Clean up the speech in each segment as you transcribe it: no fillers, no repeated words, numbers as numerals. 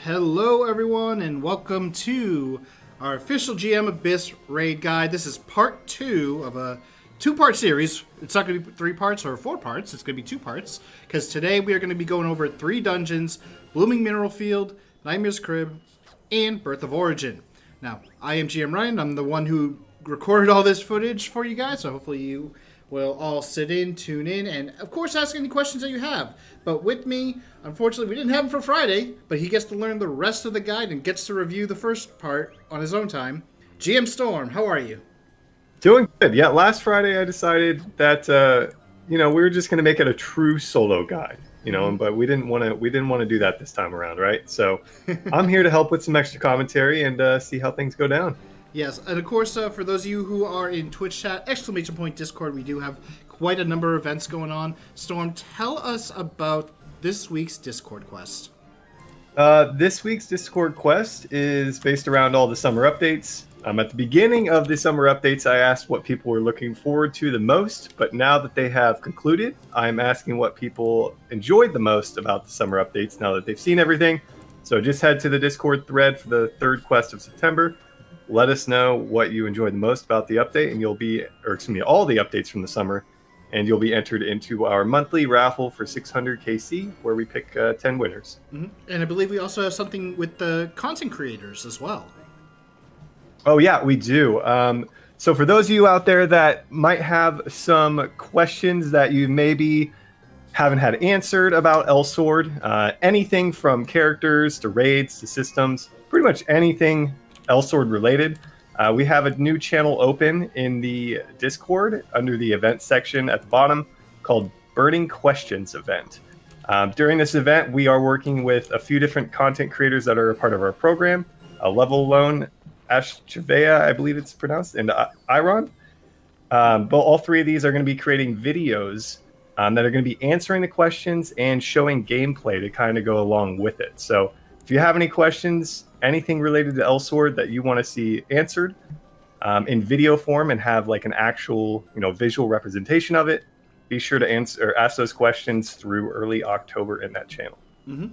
Hello everyone and welcome to our official GM Abyss raid guide. This is part 2 of a two-part series. It's not going to be 3 parts or 4 parts, it's going to be 2 parts. Because today we are going to be going over 3 dungeons: Blooming Mineral Field, Nightmare's Crib, and Birth of Origin. Now, I am GM Ryan. I'm the one who recorded all this footage for you guys, so hopefully you will all sit in, tune in, and of course ask any questions that you have. But with me, unfortunately, we didn't have him for Friday, but he gets to learn the rest of the guide and gets to review the first part on his own time. GM Storm, how are you? Doing good. Yeah, last Friday I decided that we were just going to make it a true solo guide, but we didn't want to do that this time around, right? So I'm here to help with some extra commentary and see how things go down. Yes, and of course, for those of you who are in Twitch chat, ! Discord, we do have quite a number of events going on. Storm, tell us about this week's Discord quest. This week's Discord quest is based around all the summer updates. At the beginning of the summer updates, I asked what people were looking forward to the most, but now that they have concluded, I'm asking what people enjoyed the most about the summer updates now that they've seen everything. So just head to the Discord thread for the third quest of September. Let us know what you enjoyed the most about the update, and all the updates from the summer, and you'll be entered into our monthly raffle for 600 KC, where we pick 10 winners. Mm-hmm. And I believe we also have something with the content creators as well. Oh yeah, we do. So for those of you out there that might have some questions that you maybe haven't had answered about Elsword, anything from characters to raids to systems, pretty much anything Elsword related, we have a new channel open in the Discord under the event section at the bottom called Burning Questions Event. During this event, we are working with a few different content creators that are a part of our program. Level Alone, Ashchevea, I believe it's pronounced, and Iron. But all 3 of these are going to be creating videos that are going to be answering the questions and showing gameplay to kind of go along with it. So if you have any questions, anything related to Elsword that you want to see answered in video form and have like an actual, visual representation of it, be sure to ask those questions through early October in that channel. Mm-hmm.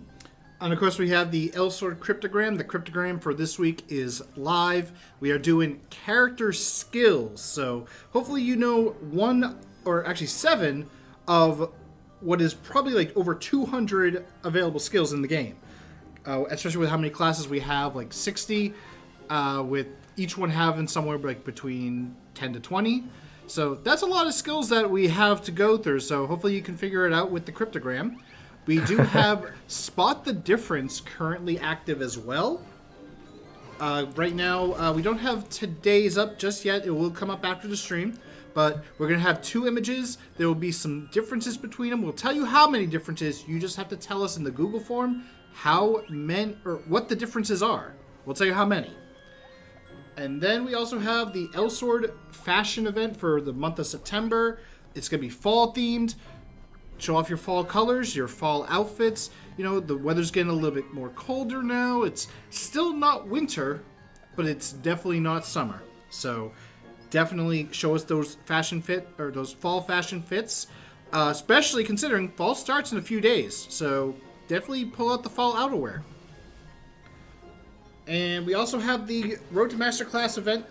And of course, we have the Elsword cryptogram. The cryptogram for this week is live. We are doing character skills. So hopefully you know 1 or actually 7 of what is probably like over 200 available skills in the game. Especially with how many classes we have, like 60, with each one having somewhere like between 10 to 20. So that's a lot of skills that we have to go through. So hopefully you can figure it out with the cryptogram. We do have Spot the Difference currently active as well. Right now, we don't have today's up just yet. It will come up after the stream. But we're going to have 2 images. There will be some differences between them. We'll tell you how many differences. You just have to tell us in the Google form how many or what the differences are. We'll tell you how many. And then we also have the Elsword fashion event for the month of September. It's going to be fall themed. Show off your fall colors, your fall outfits. The weather's getting a little bit more colder now. It's still not winter, but it's definitely not summer. So definitely show us those those fall fashion fits, especially considering fall starts in a few days. So definitely pull out the fall outerwear. And we also have the Road to Masterclass event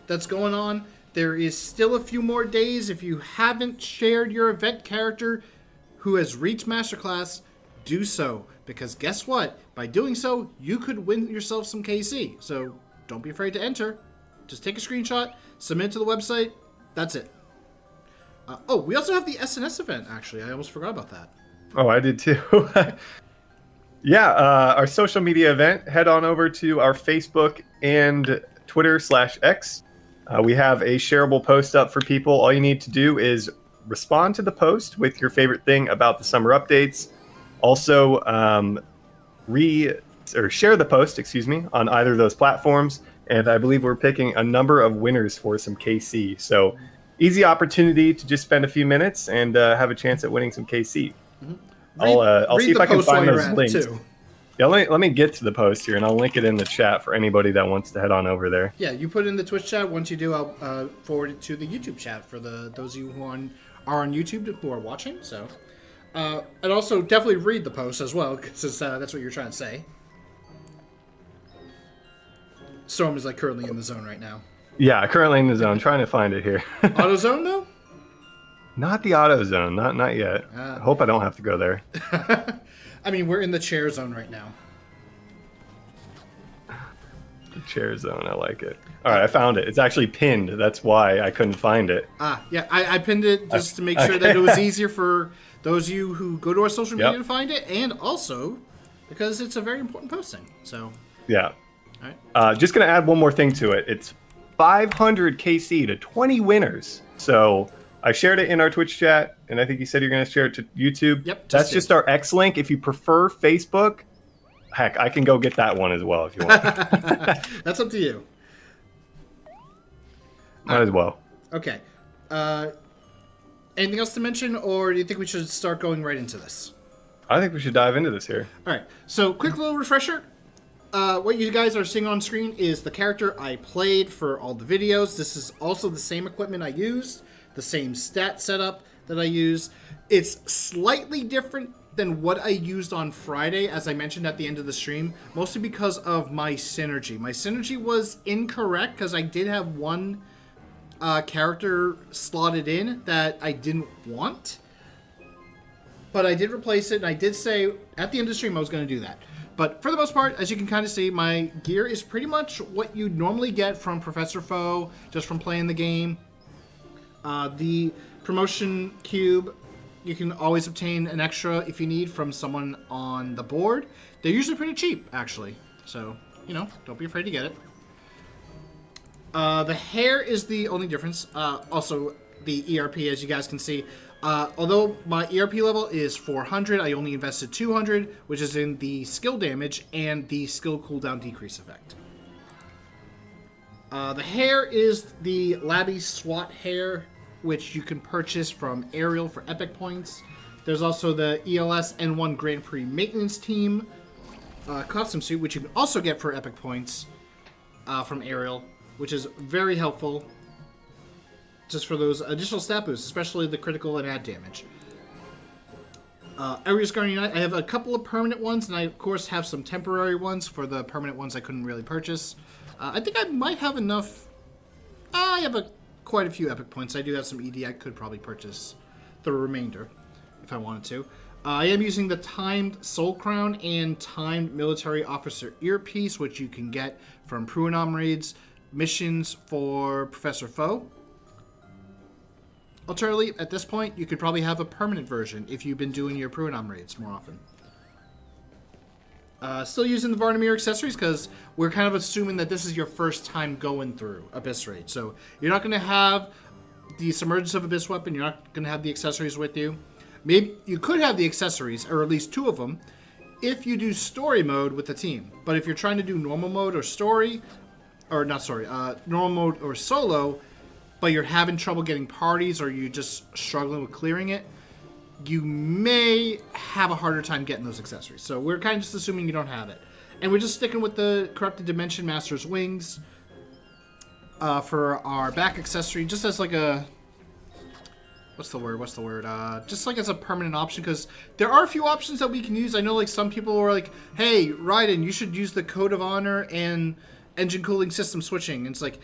that's going on. There is still a few more days. If you haven't shared your event character who has reached Masterclass, do so. Because guess what? By doing so, you could win yourself some KC. So don't be afraid to enter. Just take a screenshot, submit it to the website. That's it. We also have the SNS event, actually. I almost forgot about that. Oh, I did too. Yeah, our social media event, head on over to our Facebook and Twitter/X. We have a shareable post up for people. All you need to do is respond to the post with your favorite thing about the summer updates. Also, share the post, on either of those platforms. And I believe we're picking a number of winners for some KC. So easy opportunity to just spend a few minutes and have a chance at winning some KC. Mm-hmm. I'll see if I can find those links. Too. Yeah, let me get to the post here, and I'll link it in the chat for anybody that wants to head on over there. Yeah, you put it in the Twitch chat. Once you do, I'll forward it to the YouTube chat for those of you who are on YouTube who are watching. So, and also definitely read the post as well, since that's what you're trying to say. Storm is like currently in the zone right now. Yeah, currently in the zone. Trying to find it here. Auto zone though? Not the auto zone. Not yet. I hope I don't have to go there. I mean, we're in the chair zone right now. The chair zone. I like it. All right, I found it. It's actually pinned. That's why I couldn't find it. Yeah, I pinned it just to make sure that it was easier for those of you who go to our social media to find it, and also because it's a very important posting. So yeah. All right. Just gonna add one more thing to it. It's 500 KC to 20 winners. So I shared it in our Twitch chat, and I think you said you're gonna share it to YouTube. Yep. That's just our X link. If you prefer Facebook, heck, I can go get that one as well if you want. That's up to you. Might as well. Okay. Anything else to mention, or do you think we should start going right into this? I think we should dive into this here. All right. So, quick little refresher. What you guys are seeing on screen is the character I played for all the videos. This is also the same equipment I used, the same stat setup that I use. It's slightly different than what I used on Friday, as I mentioned at the end of the stream, mostly because of my synergy. My synergy was incorrect because I did have one character slotted in that I didn't want. But I did replace it, and I did say at the end of the stream I was going to do that. But for the most part, as you can kind of see, my gear is pretty much what you'd normally get from Professor Foe, just from playing the game. The promotion cube, you can always obtain an extra if you need from someone on the board. They're usually pretty cheap, actually. So, you know, don't be afraid to get it. The hair is the only difference. Also, the ERP, as you guys can see. Although my ERP level is 400, I only invested 200, which is in the skill damage and the skill cooldown decrease effect. The hair is the Labby SWAT hair, which you can purchase from Ariel for epic points. There's also the ELS N1 Grand Prix Maintenance Team costume suit, which you can also get for epic points from Ariel, which is very helpful. Just for those additional stat boosts, especially the critical and add damage. Arius Guardian Knight, I have a couple of permanent ones, and I, of course, have some temporary ones for the permanent ones I couldn't really purchase. I think I might have enough. I have quite a few epic points. I do have some ED I could probably purchase the remainder if I wanted to. I am using the Timed Soul Crown and Timed Military Officer Earpiece, which you can get from Pruanom raids, missions for Professor Foe. Alternatively, at this point, you could probably have a permanent version if you've been doing your Pruanom raids more often. Still using the Varnamir accessories because we're kind of assuming that this is your first time going through Abyss Raid. So you're not going to have the Submergence of Abyss weapon, you're not going to have the accessories with you. Maybe you could have the accessories, or at least 2 of them, if you do story mode with the team. But if you're trying to do normal mode or story, or not story, normal mode or solo, but you're having trouble getting parties or you're just struggling with clearing it, you may have a harder time getting those accessories. So we're kind of just assuming you don't have it. And we're just sticking with the Corrupted Dimension Master's Wings for our back accessory, just as like a... What's the word? Just like as a permanent option, because there are a few options that we can use. I know like some people were like, hey, Raiden, you should use the Code of Honor and engine cooling system switching. And it's like,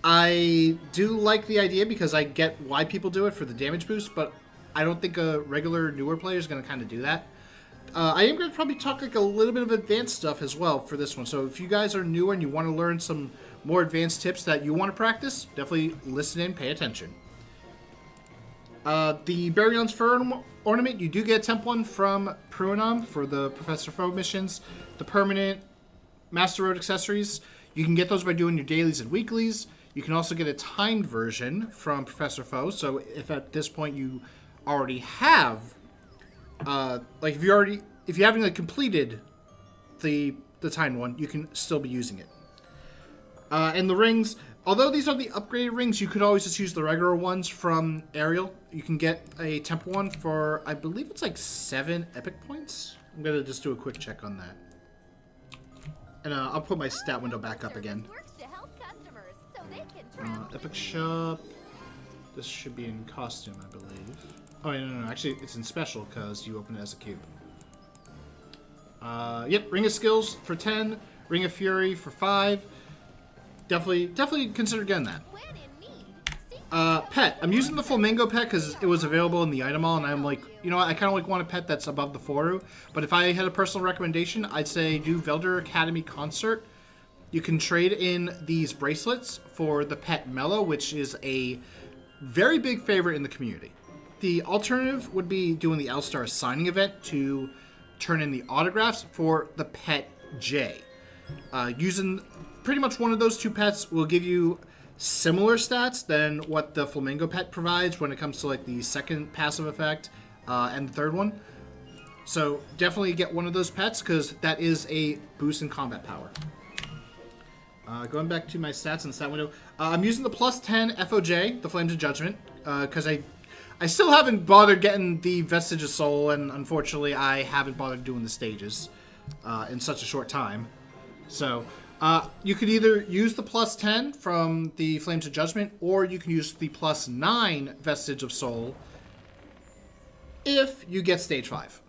I do like the idea because I get why people do it for the damage boost, but I don't think a regular newer player is going to kind of do that. I am going to probably talk like a little bit of advanced stuff as well for this one. So if you guys are newer and you want to learn some more advanced tips that you want to practice, definitely listen in, pay attention. The Baryon's Fur Ornament, you do get a temp one from Pruanom for the Professor Foe missions. The permanent Master Road accessories, you can get those by doing your dailies and weeklies. You can also get a timed version from Professor Foe. So if at this point you already have, like if you haven't like completed the timed one, you can still be using it. And the rings, although these are the upgraded rings, you could always just use the regular ones from Ariel. You can get a temple one for, I believe it's like 7 epic points. I'm gonna just do a quick check on that. And I'll put my stat window back up again. Epic Shop. This should be in costume, I believe. Oh, no. Actually, it's in special because you open it as a cube. Yep, Ring of Skills for 10. Ring of Fury for 5. definitely consider getting that. Pet. I'm using the Flamingo pet because it was available in the item mall, and I'm like, you know what, I kind of like want a pet that's above the Foru. But if I had a personal recommendation, I'd say do Velder Academy Concert. You can trade in these bracelets for the pet Mellow, which is a very big favorite in the community. The alternative would be doing the All-Star signing event to turn in the autographs for the pet J. Using pretty much one of those two pets will give you similar stats than what the Flamingo pet provides when it comes to like the second passive effect and the third one. So definitely get one of those pets because that is a boost in combat power. Going back to my stats in the stat window, I'm using the plus 10 FOJ, the Flames of Judgment, because I still haven't bothered getting the Vestige of Soul, and unfortunately I haven't bothered doing the stages in such a short time. So you could either use the plus 10 from the Flames of Judgment, or you can use the plus 9 Vestige of Soul if you get stage 5.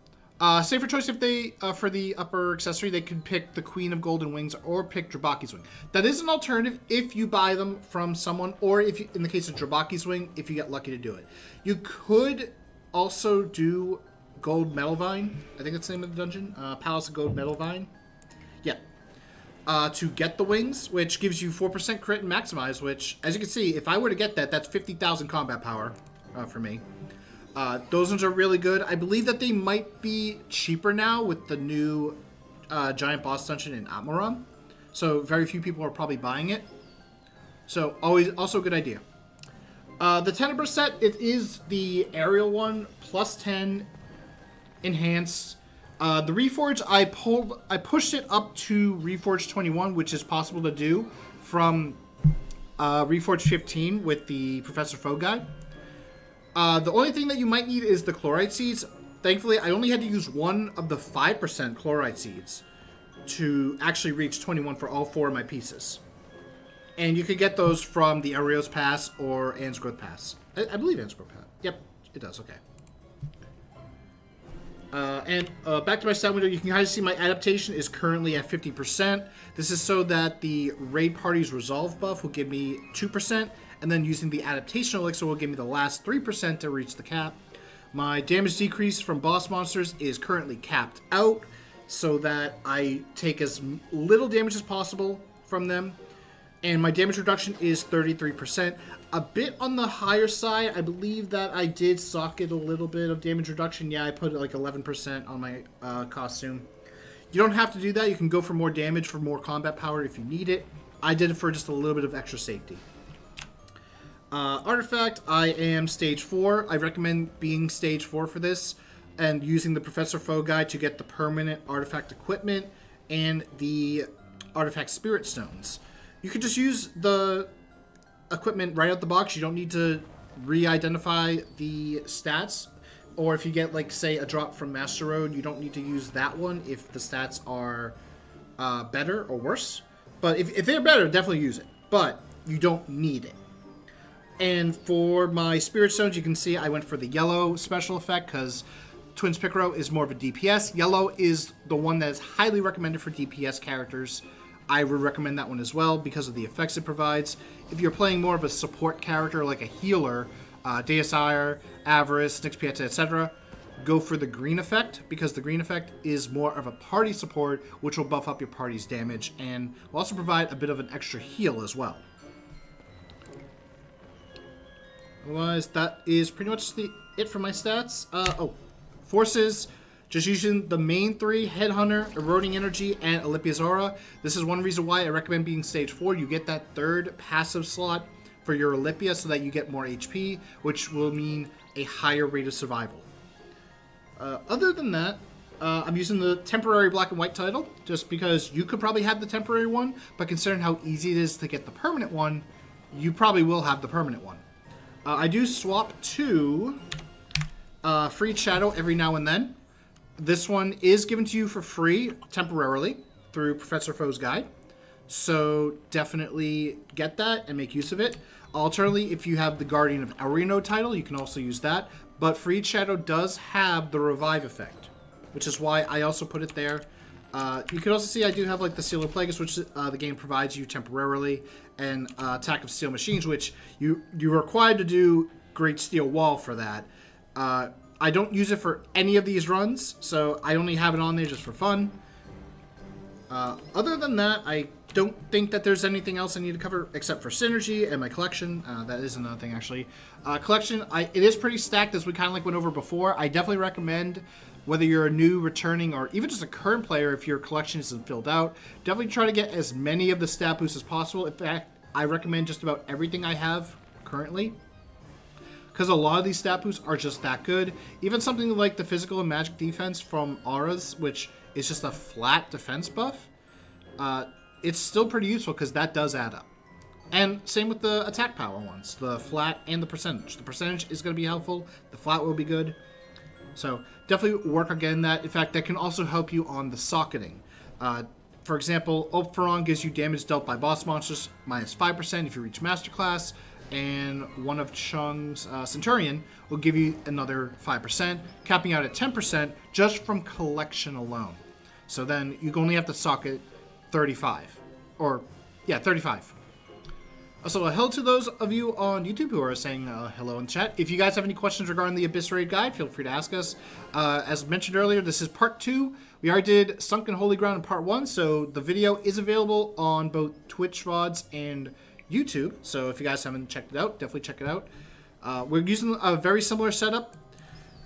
Safer choice if they, for the upper accessory, they could pick the Queen of Golden Wings or pick Drabaki's Wing. That is an alternative if you buy them from someone, or if you, in the case of Drabaki's Wing, if you get lucky to do it. You could also do Gold Metal Vine. I think that's the name of the dungeon. Palace of Gold Metal Vine. Yeah. To get the wings, which gives you 4% crit and maximize, which, as you can see, if I were to get that, that's 50,000 combat power for me. Those ones are really good. I believe that they might be cheaper now with the new giant boss dungeon in Atmaram. So very few people are probably buying it. So also a good idea. The Tenebris set, it is the aerial one, plus 10 enhanced. The Reforge, I pushed it up to Reforge 21, which is possible to do from Reforge 15 with the Professor Foe guide. The only thing that you might need is the chloride seeds. Thankfully, I only had to use one of the 5% chloride seeds to actually reach 21 for all 4 of my pieces. And you could get those from the Arios Pass or Ansgrowth Pass. I believe Ansgrowth Pass. Yep, it does. Okay. Back to my stat window, you can kind of see my adaptation is currently at 50%. This is so that the raid party's resolve buff will give me 2%, and then using the adaptation elixir will give me the last 3% to reach the cap. My damage decrease from boss monsters is currently capped out, so that I take as little damage as possible from them. And my damage reduction is 33%. A bit on the higher side. I believe that I did socket a little bit of damage reduction. Yeah, I put like 11% on my costume. You don't have to do that. You can go for more damage, for more combat power if you need it. I did it for just a little bit of extra safety. Artifact, I am stage 4. I recommend being stage 4 for this and using the Professor Foe guide to get the permanent artifact equipment and the artifact spirit stones. You could just use the equipment right out the box. You don't need to re-identify the stats. Or if you get, like, say, a drop from Master Road, you don't need to use that one if the stats are better or worse. But if they're better, definitely use it. But you don't need it. And for my Spirit Stones, you can see I went for the yellow special effect because Twins Picaro is more of a DPS. Yellow is the one that is highly recommended for DPS characters. I would recommend that one as well because of the effects it provides. If you're playing more of a support character like a healer, Deusire, Avarice, Nyx Pieta, etc., go for the green effect because the green effect is more of a party support, which will buff up your party's damage and will also provide a bit of an extra heal as well. Otherwise, that is pretty much it for my stats. Forces. Just using the main 3, Headhunter, Eroding Energy, and Olympia's Aura. This is one reason why I recommend being stage 4. You get that 3rd passive slot for your Olympia so that you get more HP, which will mean a higher rate of survival. Other than that, I'm using the temporary black and white title, just because you could probably have the temporary one, but considering how easy it is to get the permanent one, you probably will have the permanent one. I do swap to Free Shadow every now and then. This one is given to you for free temporarily through Professor Foe's guide. So definitely get that and make use of it. Alternatively, if you have the Guardian of Aurino title, you can also use that. But Freed Shadow does have the revive effect, which is why I also put it there. You can also see I do have like the Seal of Plagueis, which the game provides you temporarily, and Attack of Steel Machines, which you're required to do Great Steel Wall for that. I don't use it for any of these runs, so I only have it on there just for fun. Other than that, I don't think that there's anything else I need to cover except for synergy and my collection. That is another thing, actually. Collection, it is pretty stacked, as we kind of like went over before. I definitely recommend, whether you're a new, returning, or even just a current player, if your collection isn't filled out, definitely try to get as many of the stat boosts as possible. In fact, I recommend just about everything I have currently, because a lot of these stat boosts are just that good. Even something like the physical and magic defense from auras, which is just a flat defense buff, it's still pretty useful because that does add up. And same with the attack power ones, the flat and the percentage. The percentage is going to be helpful, the flat will be good. So definitely work on getting that. In fact, that can also help you on the socketing. For example, Opferon gives you damage dealt by boss monsters minus 5% if you reach Master Class, and one of Chung's Centurion will give you another 5%, capping out at 10% just from collection alone. So then you only have to socket 35. Or, yeah, 35. Also, hello to those of you on YouTube who are saying hello in chat. If you guys have any questions regarding the Abyss Raid Guide, feel free to ask us. As mentioned earlier, this is part 2. We already did Sunken Holy Ground in part 1, so the video is available on both Twitch VODs and YouTube. So if you guys haven't checked it out, definitely check it out. We're using a very similar setup.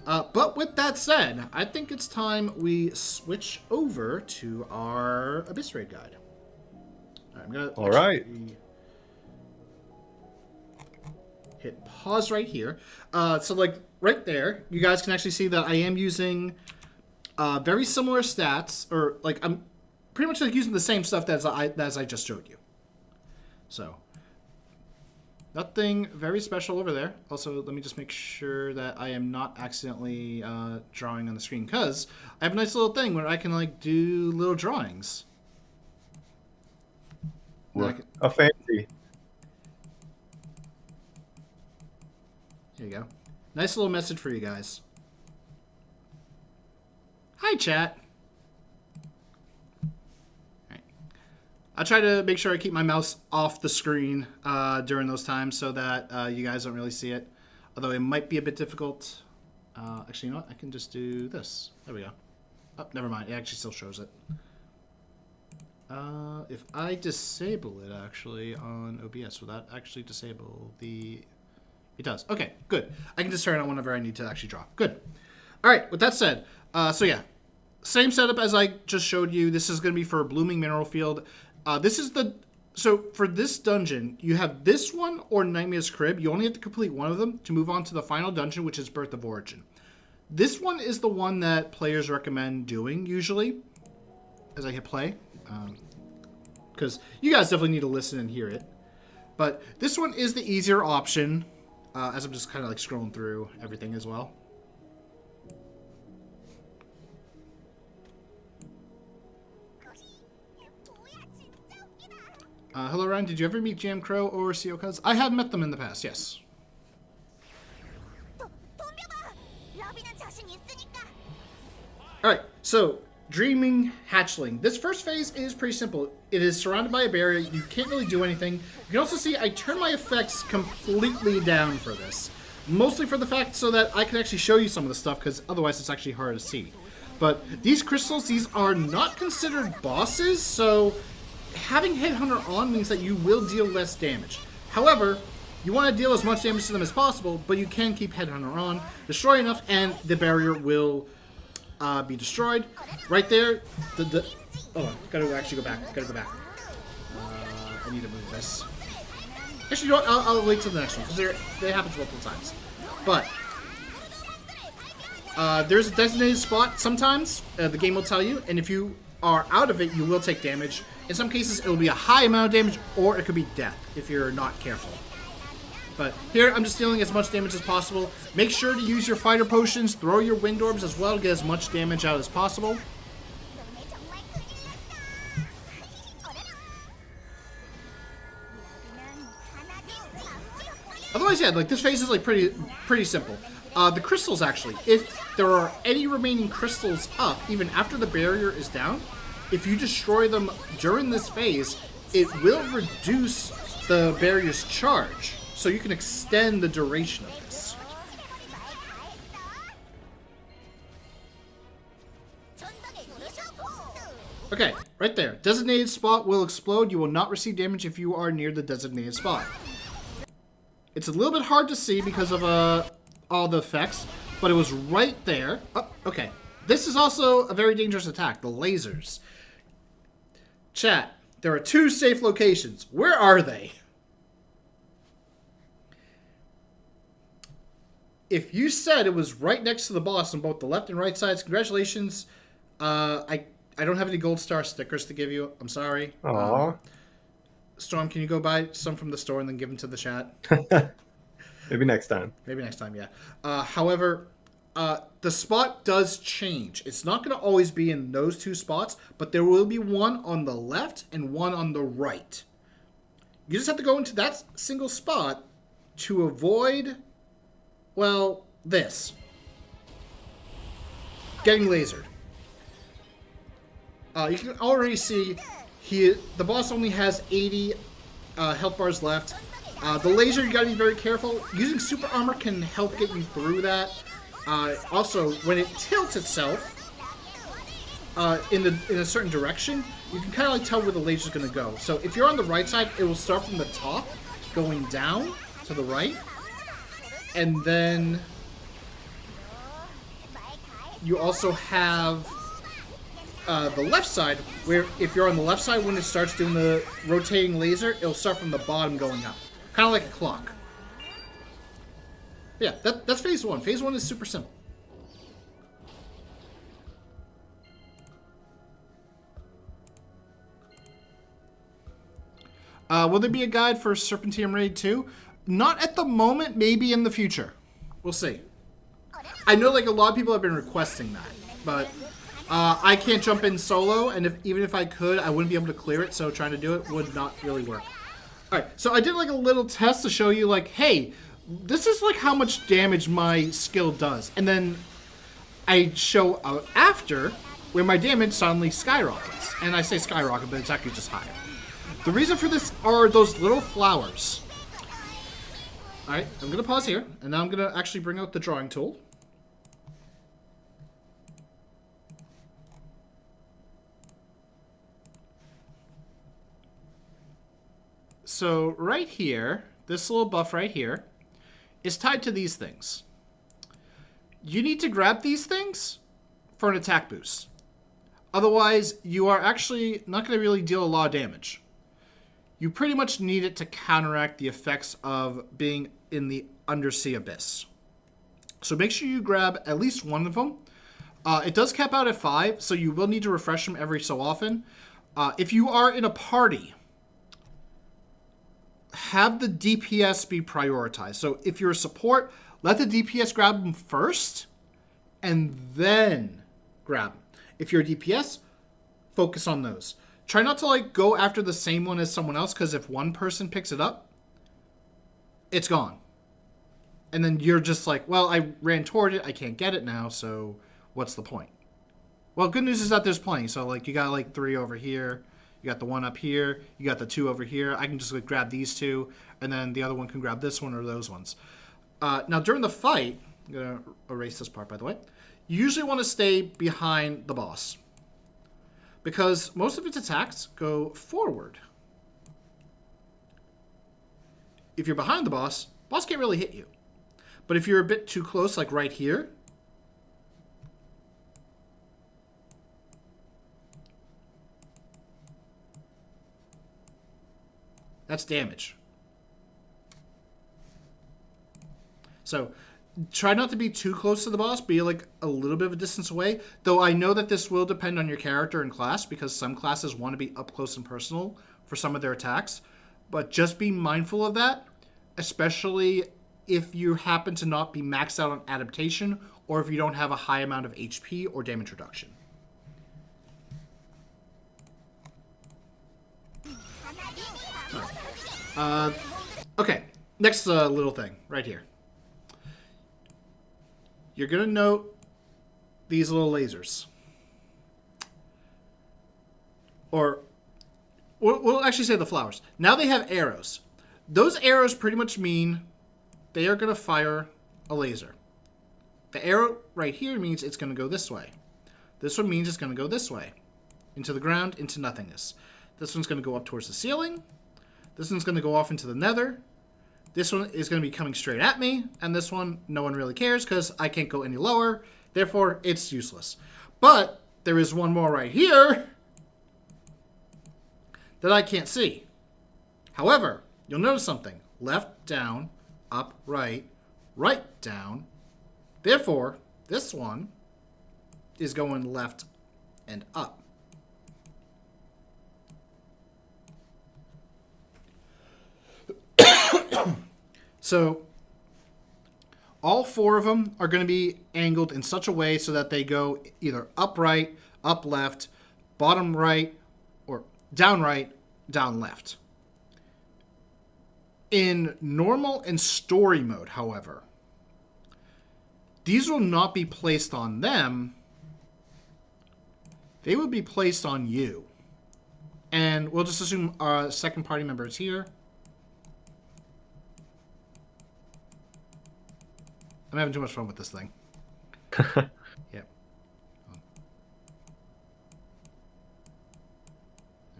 But with that said, I think it's time we switch over to our Abyss Raid Guide. All right. Hit pause right here. So like right there, you guys can actually see that I am using very similar stats, or like I'm pretty much like using the same stuff as I just showed you. So nothing very special over there. Also, let me just make sure that I am not accidentally drawing on the screen, because I have a nice little thing where I can like do little drawings. A fancy. Here you go. Nice little message for you guys. Hi, chat. Alright. I try to make sure I keep my mouse off the screen during those times so that you guys don't really see it. Although it might be a bit difficult. Actually, you know what? I can just do this. There we go. Oh, never mind. It actually still shows it. If I disable it, actually, on OBS, will that actually disable the... It does. Okay, good. I can just turn it on whenever I need to actually draw. Good. All right, with that said, so yeah, same setup as I just showed you. This is going to be for a Blooming Mineral Field. This is the... So for this dungeon, you have this one or Nightmare's Crib. You only have to complete one of them to move on to the final dungeon, which is Birth of Origin. This one is the one that players recommend doing, usually, as I hit play. Because you guys definitely need to listen and hear it. But this one is the easier option, as I'm just kind of like scrolling through everything as well. Hello, Ryan. Did you ever meet Jam Crow or Seokaz? I have met them in the past, yes. Alright, so Dreaming Hatchling. This first phase is pretty simple. It is surrounded by a barrier. You can't really do anything. You can also see I turn my effects completely down for this. Mostly for the fact so that I can actually show you some of the stuff, because otherwise it's actually hard to see. But these crystals, these are not considered bosses, so having Headhunter on means that you will deal less damage. However, you want to deal as much damage to them as possible, but you can keep Headhunter on, destroy enough, and the barrier will be destroyed. Right there, oh, gotta actually go back. I need to move this. Actually, you know what? I'll wait till the next one, because they happens multiple times. But there's a designated spot sometimes, the game will tell you, and if you are out of it, you will take damage. In some cases, it will be a high amount of damage, or it could be death, if you're not careful. But here, I'm just dealing as much damage as possible. Make sure to use your fighter potions, throw your wind orbs as well to get as much damage out as possible. Otherwise, yeah, like this phase is like pretty simple. The crystals, actually, if there are any remaining crystals up, even after the barrier is down, if you destroy them during this phase, it will reduce the barrier's charge. So you can extend the duration of this. Okay, right there. Designated spot will explode. You will not receive damage if you are near the designated spot. It's a little bit hard to see because of all the effects, but it was right there. Oh, okay. This is also a very dangerous attack, the lasers. Chat, there are 2 safe locations. Where are they? If you said it was right next to the boss on both the left and right sides, congratulations. I don't have any gold star stickers to give you. I'm sorry. Aww. Storm, can you go buy some from the store and then give them to the chat? Maybe next time. Maybe next time, yeah. However, the spot does change. It's not going to always be in those 2 spots, but there will be one on the left and one on the right. You just have to go into that single spot to avoid, well, this. Getting lasered. You can already see the boss only has 80 health bars left. The laser, you gotta be very careful. Using super armor can help get you through that. Also, when it tilts itself in a certain direction, you can kind of like tell where the laser's gonna go. So if you're on the right side, it will start from the top, going down to the right, and then you also have the left side, where if you're on the left side, when it starts doing the rotating laser, it'll start from the bottom going up. Kind of like a clock. Yeah, that's phase 1. Phase 1 is super simple. Will there be a guide for Serpentium Raid 2? Not at the moment, maybe in the future. We'll see. I know like a lot of people have been requesting that, but I can't jump in solo, and even if I could, I wouldn't be able to clear it, so trying to do it would not really work. Alright, so I did like a little test to show you like, hey, this is like how much damage my skill does. And then I show out after where my damage suddenly skyrockets. And I say skyrocket, but it's actually just higher. The reason for this are those little flowers. Alright, I'm going to pause here, and now I'm going to actually bring out the drawing tool. So right here, this little buff right here, is tied to these things. You need to grab these things for an attack boost. Otherwise, you are actually not going to really deal a lot of damage. You pretty much need it to counteract the effects of being in the undersea abyss. So make sure you grab at least one of them. It does cap out at 5, so you will need to refresh them every so often. If you are in a party, have the DPS be prioritized. So if you're a support, let the DPS grab them first, and then grab them. If you're a DPS, focus on those. Try not to like go after the same one as someone else, because if one person picks it up, it's gone. And then you're just like, well, I ran toward it, I can't get it now, so what's the point? Well, good news is that there's plenty. So like you got like 3 over here. You got the 1 up here. You got the 2 over here. I can just like, grab these 2, and then the other one can grab this one or those ones. Now, during the fight, I'm going to erase this part, by the way. You usually want to stay behind the boss, because most of its attacks go forward. If you're behind the boss can't really hit you. But if you're a bit too close, like right here, that's damage. So try not to be too close to the boss. Be like a little bit of a distance away. Though I know that this will depend on your character and class, because some classes want to be up close and personal for some of their attacks. But just be mindful of that, especially if you happen to not be maxed out on adaptation, or if you don't have a high amount of HP or damage reduction. Okay, next little thing right here. You're going to note these little lasers. or we'll actually say the flowers. Now they have arrows. Those arrows pretty much mean they are going to fire a laser. The arrow right here means it's going to go this way. This one means it's going to go this way. Into the ground, into nothingness. This one's going to go up towards the ceiling. This one's going to go off into the nether. This one is going to be coming straight at me. And this one, no one really cares because I can't go any lower. Therefore, it's useless. But there is one more right here that I can't see. However, you'll notice something. Left, down, up, right, right, down. Therefore, this one is going left and up. So, all four of them are going to be angled in such a way so that they go either up right, up left, bottom right, or down right, down left. In normal and story mode, however, these will not be placed on them. They will be placed on you. And we'll just assume our second party member is here. I'm having too much fun with this thing. Yep. There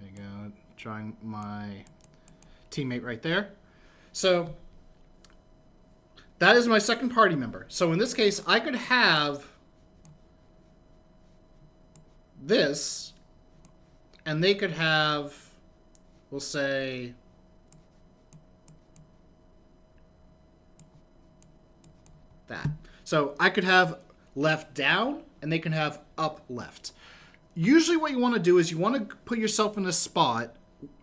you go. Drawing my teammate right there. So, that is my second party member. So in this case, I could have this, and they could have, we'll say, that. So I could have left down, and they can have up left. Usually what you want to do is you want to put yourself in a spot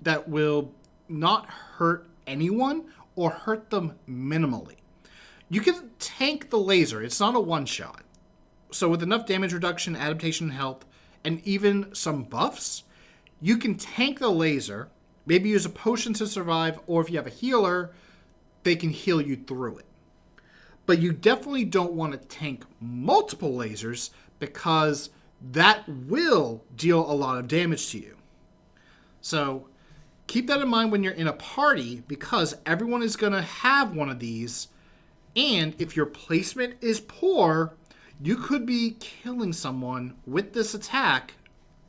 that will not hurt anyone or hurt them minimally. You can tank the laser. It's not a one-shot. So with enough damage reduction, adaptation, health, and even some buffs, you can tank the laser, maybe use a potion to survive, or if you have a healer, they can heal you through it. But you definitely don't want to tank multiple lasers because that will deal a lot of damage to you. So keep that in mind when you're in a party because everyone is going to have one of these. And if your placement is poor, you could be killing someone with this attack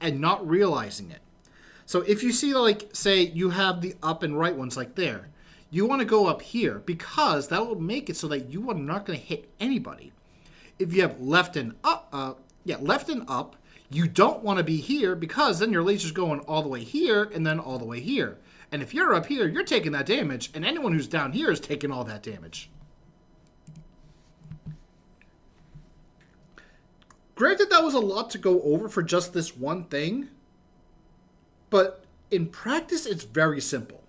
and not realizing it. So if you see, like, say you have the up and right ones like there, you want to go up here because that will make it so that you are not going to hit anybody. If you have left and up, you don't want to be here because then your laser's going all the way here and then all the way here. And if you're up here, you're taking that damage, and anyone who's down here is taking all that damage. Granted, that was a lot to go over for just this one thing, but in practice, it's very simple.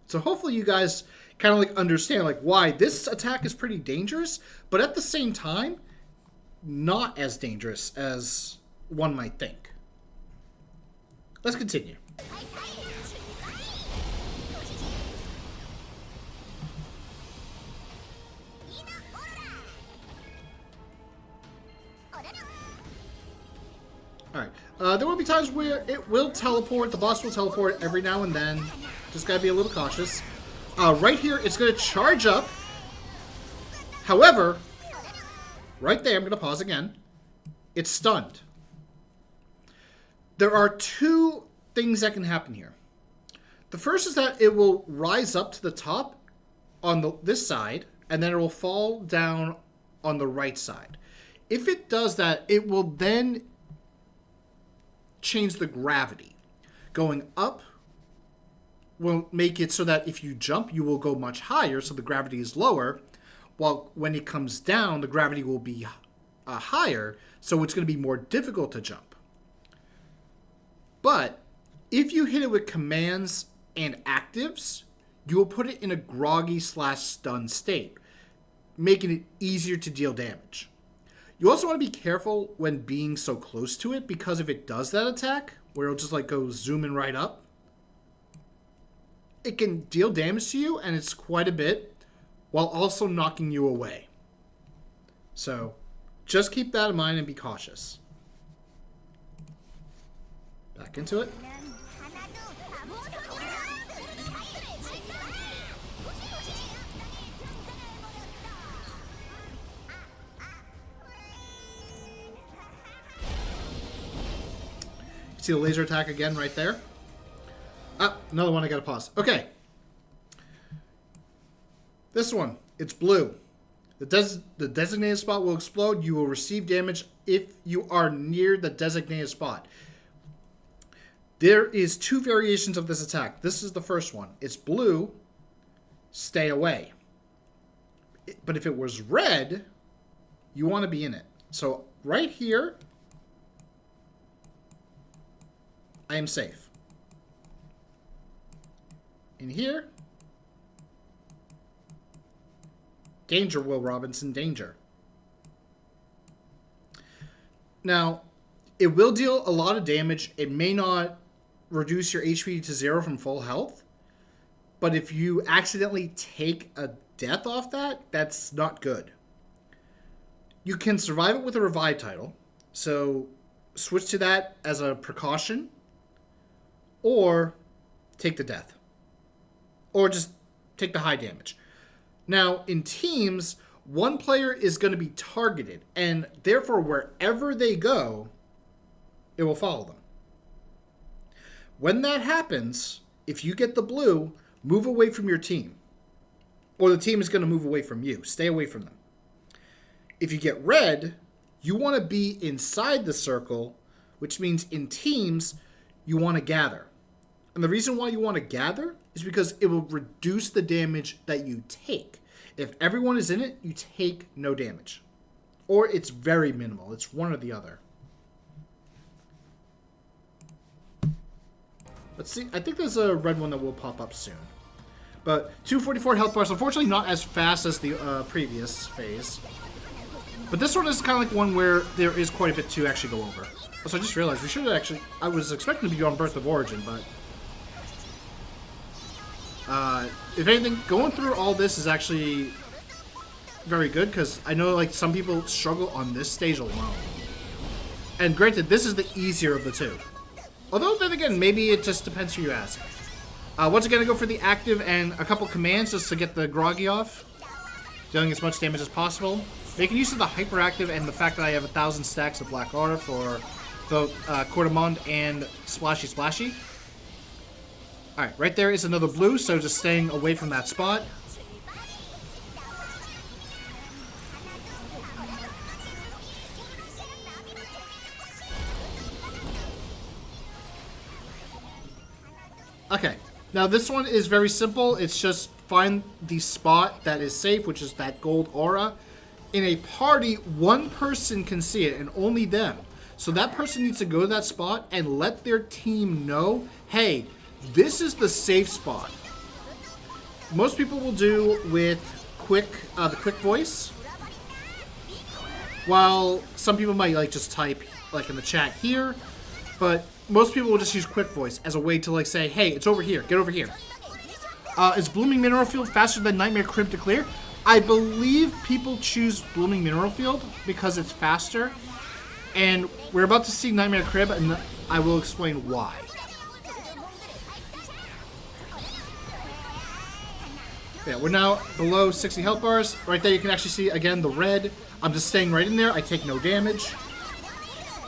So hopefully you guys kind of like understand like why this attack is pretty dangerous, but at the same time, not as dangerous as one might think. Let's continue. Alright, there will be times where it will teleport, the boss will teleport every now and then. Just gotta be a little cautious. Right here, it's gonna charge up. However, right there, I'm gonna pause again. It's stunned. There are two things that can happen here. The first is that it will rise up to the top on this side, and then it will fall down on the right side. If it does that, it will then change the gravity. Going up will make it so that if you jump, you will go much higher, so the gravity is lower, while when it comes down, the gravity will be higher, so it's going to be more difficult to jump. But if you hit it with commands and actives, you will put it in a groggy/stun state, making it easier to deal damage. You also want to be careful when being so close to it, because if it does that attack, where it'll just like go zooming right up, it can deal damage to you, and it's quite a bit, while also knocking you away. So, just keep that in mind and be cautious. Back into it. See the laser attack again right there. Ah, another one I gotta pause. Okay. This one, it's blue. The designated spot will explode. You will receive damage if you are near the designated spot. There is 2 variations of this attack. This is the first one. It's blue, stay away. But if it was red, you want to be in it. So right here, I am safe. In here, danger, Will Robinson, danger. Now, it will deal a lot of damage. It may not reduce your HP to 0 from full health, but if you accidentally take a death off that, that's not good. You can survive it with a revive title, so switch to that as a precaution, or take the death, or just take the high damage. Now, in teams, one player is going to be targeted, and therefore wherever they go, it will follow them. When that happens, if you get the blue, move away from your team. Or the team is going to move away from you. Stay away from them. If you get red, you want to be inside the circle, which means in teams, you want to gather. And the reason why you want to gather is because it will reduce the damage that you take. If everyone is in it, you take no damage. Or it's very minimal. It's one or the other. Let's see. I think there's a red one that will pop up soon. But 244 health bars. Unfortunately, not as fast as the previous phase. But this one is kind of like one where there is quite a bit to actually go over. So I just realized we should have actually... I was expecting to be on Birth of Origin, but... if anything, going through all this is actually very good, because I know like some people struggle on this stage alone. And granted, this is the easier of the two. Although, then again, maybe it just depends who you ask. Once again, I go for the active and a couple commands just to get the groggy off. Dealing as much damage as possible. Making use of the hyperactive and the fact that I have 1,000 stacks of Black Aura for the Cordomond and Splashy Splashy. Alright, right there is another blue, so just staying away from that spot. Okay, now this one is very simple. It's just find the spot that is safe, which is that gold aura. In a party, one person can see it, and only them. So that person needs to go to that spot and let their team know, hey, this is the safe spot. Most people will do with the quick voice, while some people might like just type like in the chat here, but most people will just use quick voice as a way to like say, hey, it's over here, get over here. Is Blooming Mineral Field faster than Nightmare Crib to clear? I believe people choose Blooming Mineral Field because it's faster, and we're about to see Nightmare Crib, and I will explain why. Yeah, we're now below 60 health bars. Right there you can actually see, again, the red. I'm just staying right in there. I take no damage.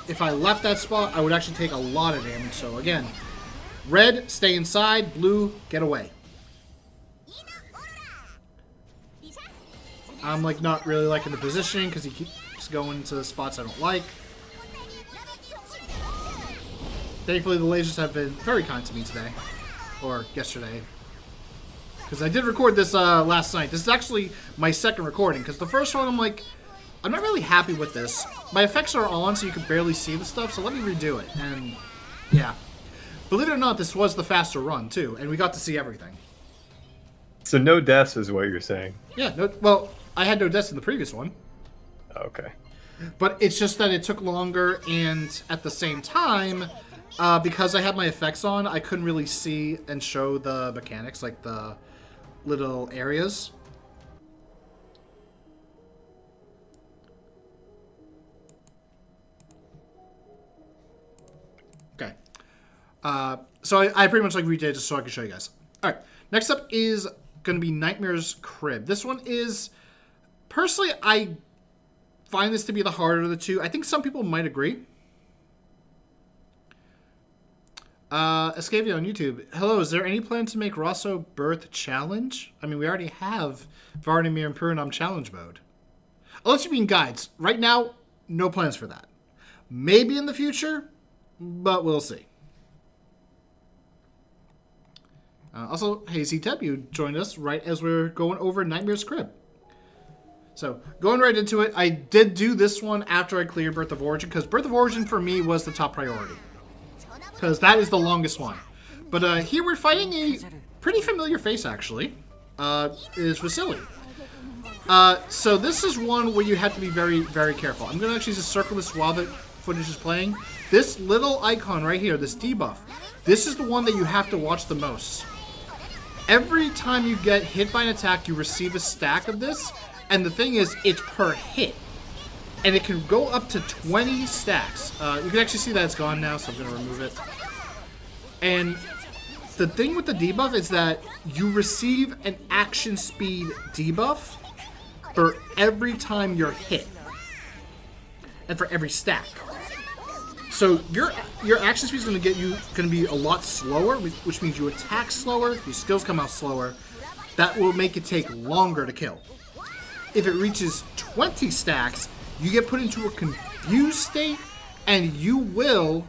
If I left that spot, I would actually take a lot of damage. So, again, red, stay inside. Blue, get away. I'm, like, not really liking the positioning because he keeps going to spots I don't like. Thankfully, the lasers have been very kind to me today. Or yesterday. Because I did record this last night. This is actually my second recording. Because the first one, I'm like, I'm not really happy with this. My effects are on, so you can barely see the stuff. So let me redo it. And, yeah. Believe it or not, this was the faster run, too. And we got to see everything. So no deaths is what you're saying? Yeah. No, well, I had no deaths in the previous one. Okay. But it's just that it took longer. And at the same time, because I had my effects on, I couldn't really see and show the mechanics, like the little areas. Okay. So I pretty much like redid it just so I can show you guys. All right, next up is going to be Nightmare's Crib. This one is, personally, I find this to be the harder of the two. I think some people might agree. Escavia on YouTube. Hello, is there any plan to make Rosso Birth Challenge? I mean, we already have Varnamir and Purinam Challenge mode. Unless you mean guides. Right now, no plans for that. Maybe in the future, but we'll see. Also, hey Z-Tep, you joined us right as we're going over Nightmare's Crib. So, going right into it, I did do this one after I cleared Birth of Origin, because Birth of Origin for me was the top priority. Because that is the longest one. But here we're fighting a pretty familiar face, actually. Is Vasily. So this is one where you have to be very, very careful. I'm going to actually just circle this while the footage is playing. This little icon right here, this debuff, this is the one that you have to watch the most. Every time you get hit by an attack, you receive a stack of this. And the thing is, it's per hit. And it can go up to 20 stacks. You can actually see that it's gone now, so I'm going to remove it. And the thing with the debuff is that you receive an action speed debuff for every time you're hit. And for every stack. So your action speed is going to be a lot slower, which means you attack slower, your skills come out slower. That will make it take longer to kill. If it reaches 20 stacks, you get put into a confused state, and you will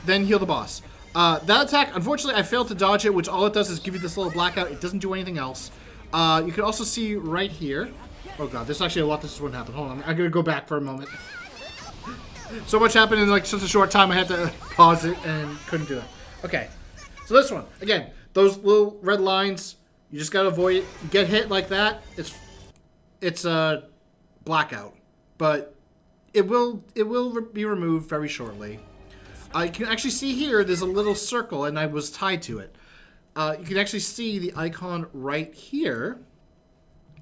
then heal the boss. That attack, unfortunately, I failed to dodge it, which all it does is give you this little blackout. It doesn't do anything else. You can also see right here. Oh god, there's actually a lot this wouldn't happen. Hold on, I'm gonna go back for a moment. So much happened in like such a short time, I had to pause it and couldn't do it. Okay, so this one, again, those little red lines, you just gotta avoid it. You get hit like that, it's a blackout. But it will be removed very shortly. You can actually see here, there's a little circle, and I was tied to it. You can actually see the icon right here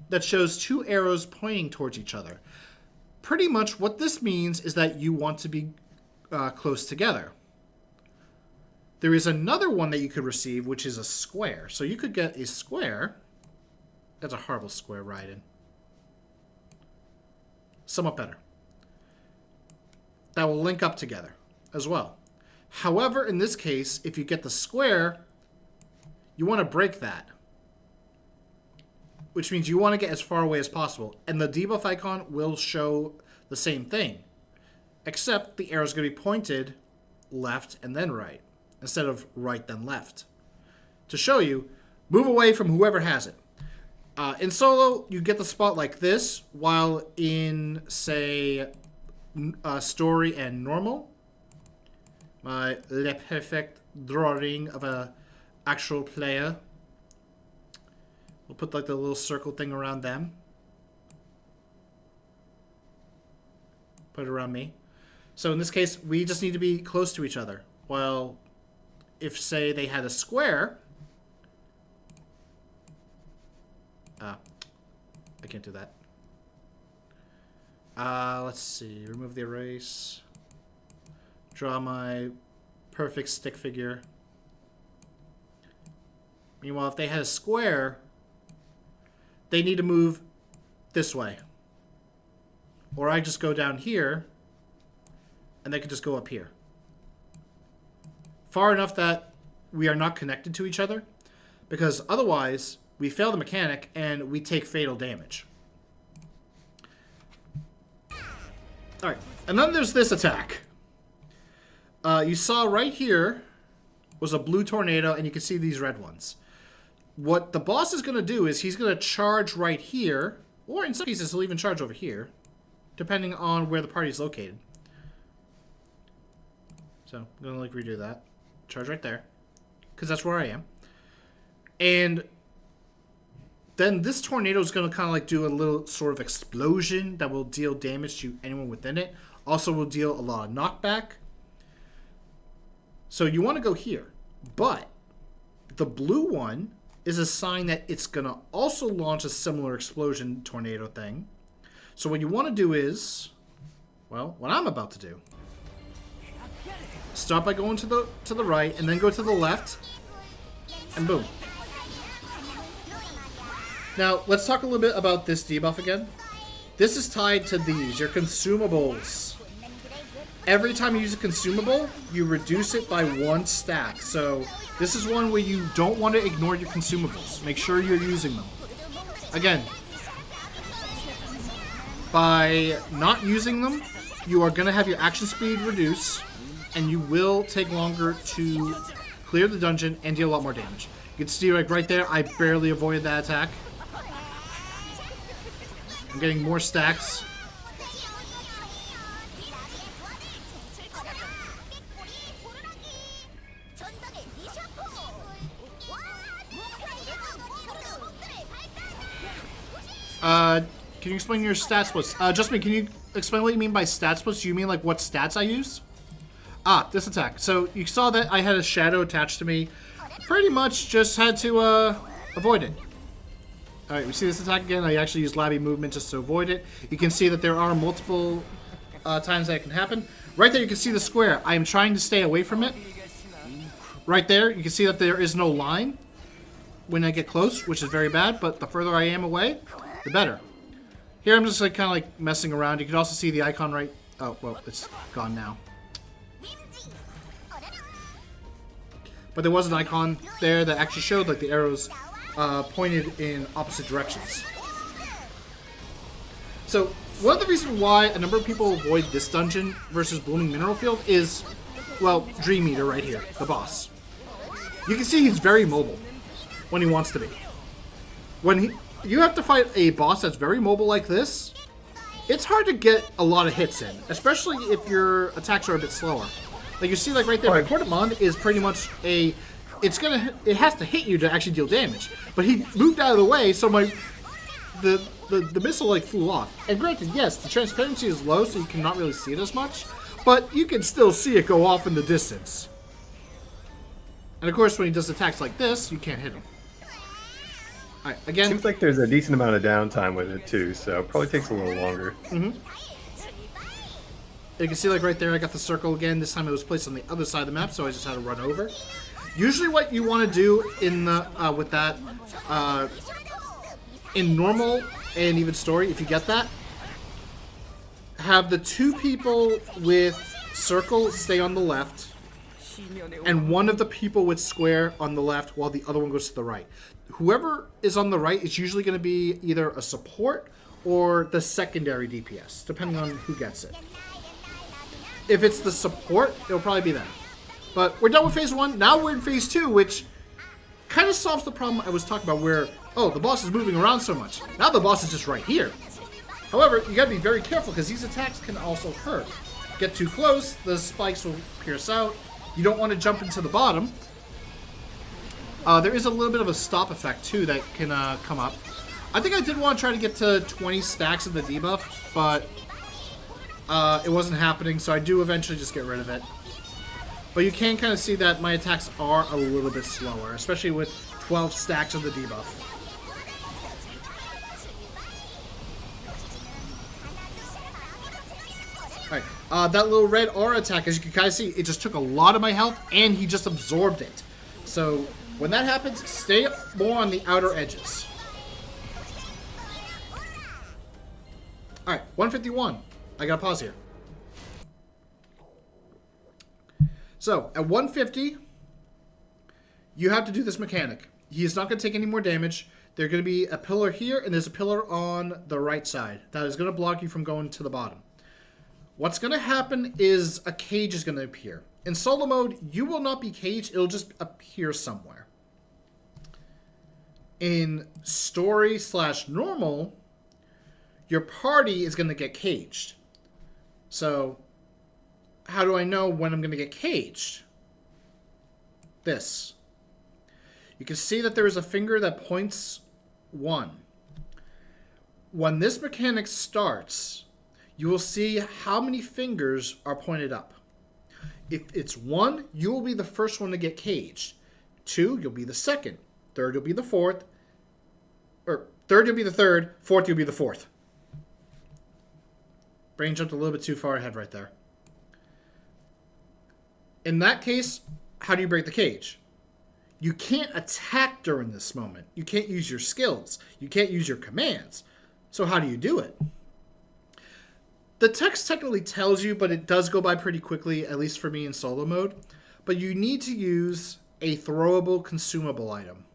that shows two arrows pointing towards each other. Pretty much what this means is that you want to be close together. There is another one that you could receive, which is a square. So you could get a square. That's a horrible square, Raiden. Somewhat better. That will link up together as well. However, in this case, if you get the square, you want to break that. Which means you want to get as far away as possible. And the debuff icon will show the same thing. Except the arrow is going to be pointed left and then right. Instead of right then left. To show you, move away from whoever has it. In solo, you get the spot like this, while in, say, story and normal, my le perfect drawing of a actual player, we'll put like the little circle thing around them. Put it around me. So in this case, we just need to be close to each other. Well, if, say, they had a square... I can't do that. Let's see. Remove the erase. Draw my perfect stick figure. Meanwhile, if they had a square, they need to move this way. Or I just go down here, and they can just go up here. Far enough that we are not connected to each other, because otherwise... we fail the mechanic, and we take fatal damage. Alright, and then there's this attack. You saw right here was a blue tornado, and you can see these red ones. What the boss is going to do is he's going to charge right here, or in some cases he'll even charge over here, depending on where the party is located. So, I'm going to like redo that. Charge right there, because that's where I am. And... then this tornado is going to kind of like do a little sort of explosion that will deal damage to anyone within it. Also will deal a lot of knockback. So you want to go here. But the blue one is a sign that it's going to also launch a similar explosion tornado thing. So what you want to do is, well, what I'm about to do. Start by going to the right, and then go to the left, and boom. Now, let's talk a little bit about this debuff again. This is tied to these, your consumables. Every time you use a consumable, you reduce it by 1 stack. So, this is one where you don't want to ignore your consumables. Make sure you're using them. Again, by not using them, you are going to have your action speed reduce, and you will take longer to clear the dungeon and deal a lot more damage. You can see right there, I barely avoided that attack. I'm getting more stacks. Can you explain your stat splits? Justin, can you explain what you mean by stat splits? Do you mean like what stats I use? Ah, this attack. So you saw that I had a shadow attached to me. Pretty much just had to avoid it. Alright, we see this attack again. I actually use labby movement just to avoid it. You can see that there are multiple times that it can happen. Right there you can see the square. I am trying to stay away from it. Right there, you can see that there is no line when I get close, which is very bad, but the further I am away, the better. Here I'm just like kind of like messing around. You can also see the icon right... Oh, well, it's gone now. But there was an icon there that actually showed like the arrows pointed in opposite directions. So, one of the reasons why a number of people avoid this dungeon versus Blooming Mineral Field is, well, Dream Eater right here, the boss. You can see he's very mobile when he wants to be. When you have to fight a boss that's very mobile like this, it's hard to get a lot of hits in, especially if your attacks are a bit slower. Like you see, like right there, my Portamon is pretty much a. It has to hit you to actually deal damage. But he moved out of the way, so the missile like flew off. And granted, yes, the transparency is low, so you cannot really see it as much, but you can still see it go off in the distance. And of course, when he does attacks like this, you can't hit him. Alright, again. Seems like there's a decent amount of downtime with it too, so it probably takes a little longer. Mm-hmm. You can see like right there, I got the circle again. This time it was placed on the other side of the map, so I just had to run over. Usually what you want to do in the with that, in normal and even story, if you get that, have the 2 people with circle stay on the left, and one of the people with square on the left while the other one goes to the right. Whoever is on the right is usually going to be either a support or the secondary DPS, depending on who gets it. If it's the support, it'll probably be them. But we're done with phase 1. Now we're in phase 2, which kind of solves the problem I was talking about where, oh, the boss is moving around so much. Now the boss is just right here. However, you gotta be very careful because these attacks can also hurt. Get too close, the spikes will pierce out. You don't want to jump into the bottom. There is a little bit of a stop effect too that can come up. I think I did want to try to get to 20 stacks of the debuff, but it wasn't happening, so I do eventually just get rid of it. But you can kind of see that my attacks are a little bit slower, especially with 12 stacks of the debuff. Alright, that little red aura attack, as you can kind of see, it just took a lot of my health, and he just absorbed it. So, when that happens, stay more on the outer edges. Alright, 151. I gotta pause here. So, at 150, you have to do this mechanic. He is not going to take any more damage. There's going to be a pillar here, and there's a pillar on the right side. That is going to block you from going to the bottom. What's going to happen is a cage is going to appear. In solo mode, you will not be caged. It'll just appear somewhere. In story/normal, your party is going to get caged. So, how do I know when I'm going to get caged? This. You can see that there is a finger that points 1. When this mechanic starts, you will see how many fingers are pointed up. If it's 1, you will be the first one to get caged. 2, you'll be the second. 3rd, you'll be the 4th. Or 3rd, you'll be the 3rd. 4th, you'll be the 4th. Brain jumped a little bit too far ahead right there. In that case, how do you break the cage? You can't attack during this moment. You can't use your skills. You can't use your commands. So how do you do it? The text technically tells you, but it does go by pretty quickly, at least for me in solo mode. But you need to use a throwable consumable item.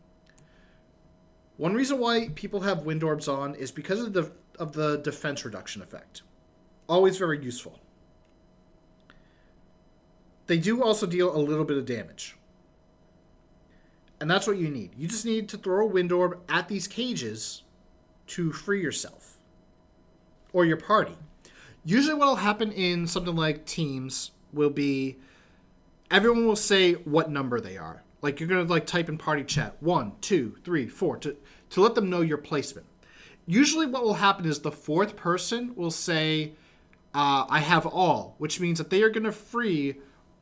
One reason why people have wind orbs on is because of the defense reduction effect. Always very useful. They do also deal a little bit of damage. And that's what you need. You just need to throw a wind orb at these cages to free yourself. Or your party. Usually what will happen in something like teams will be everyone will say what number they are. Like you're going to like type in party chat 1, 2, 3, 4 to let them know your placement. Usually what will happen is the fourth person will say I have all, which means that they are going to free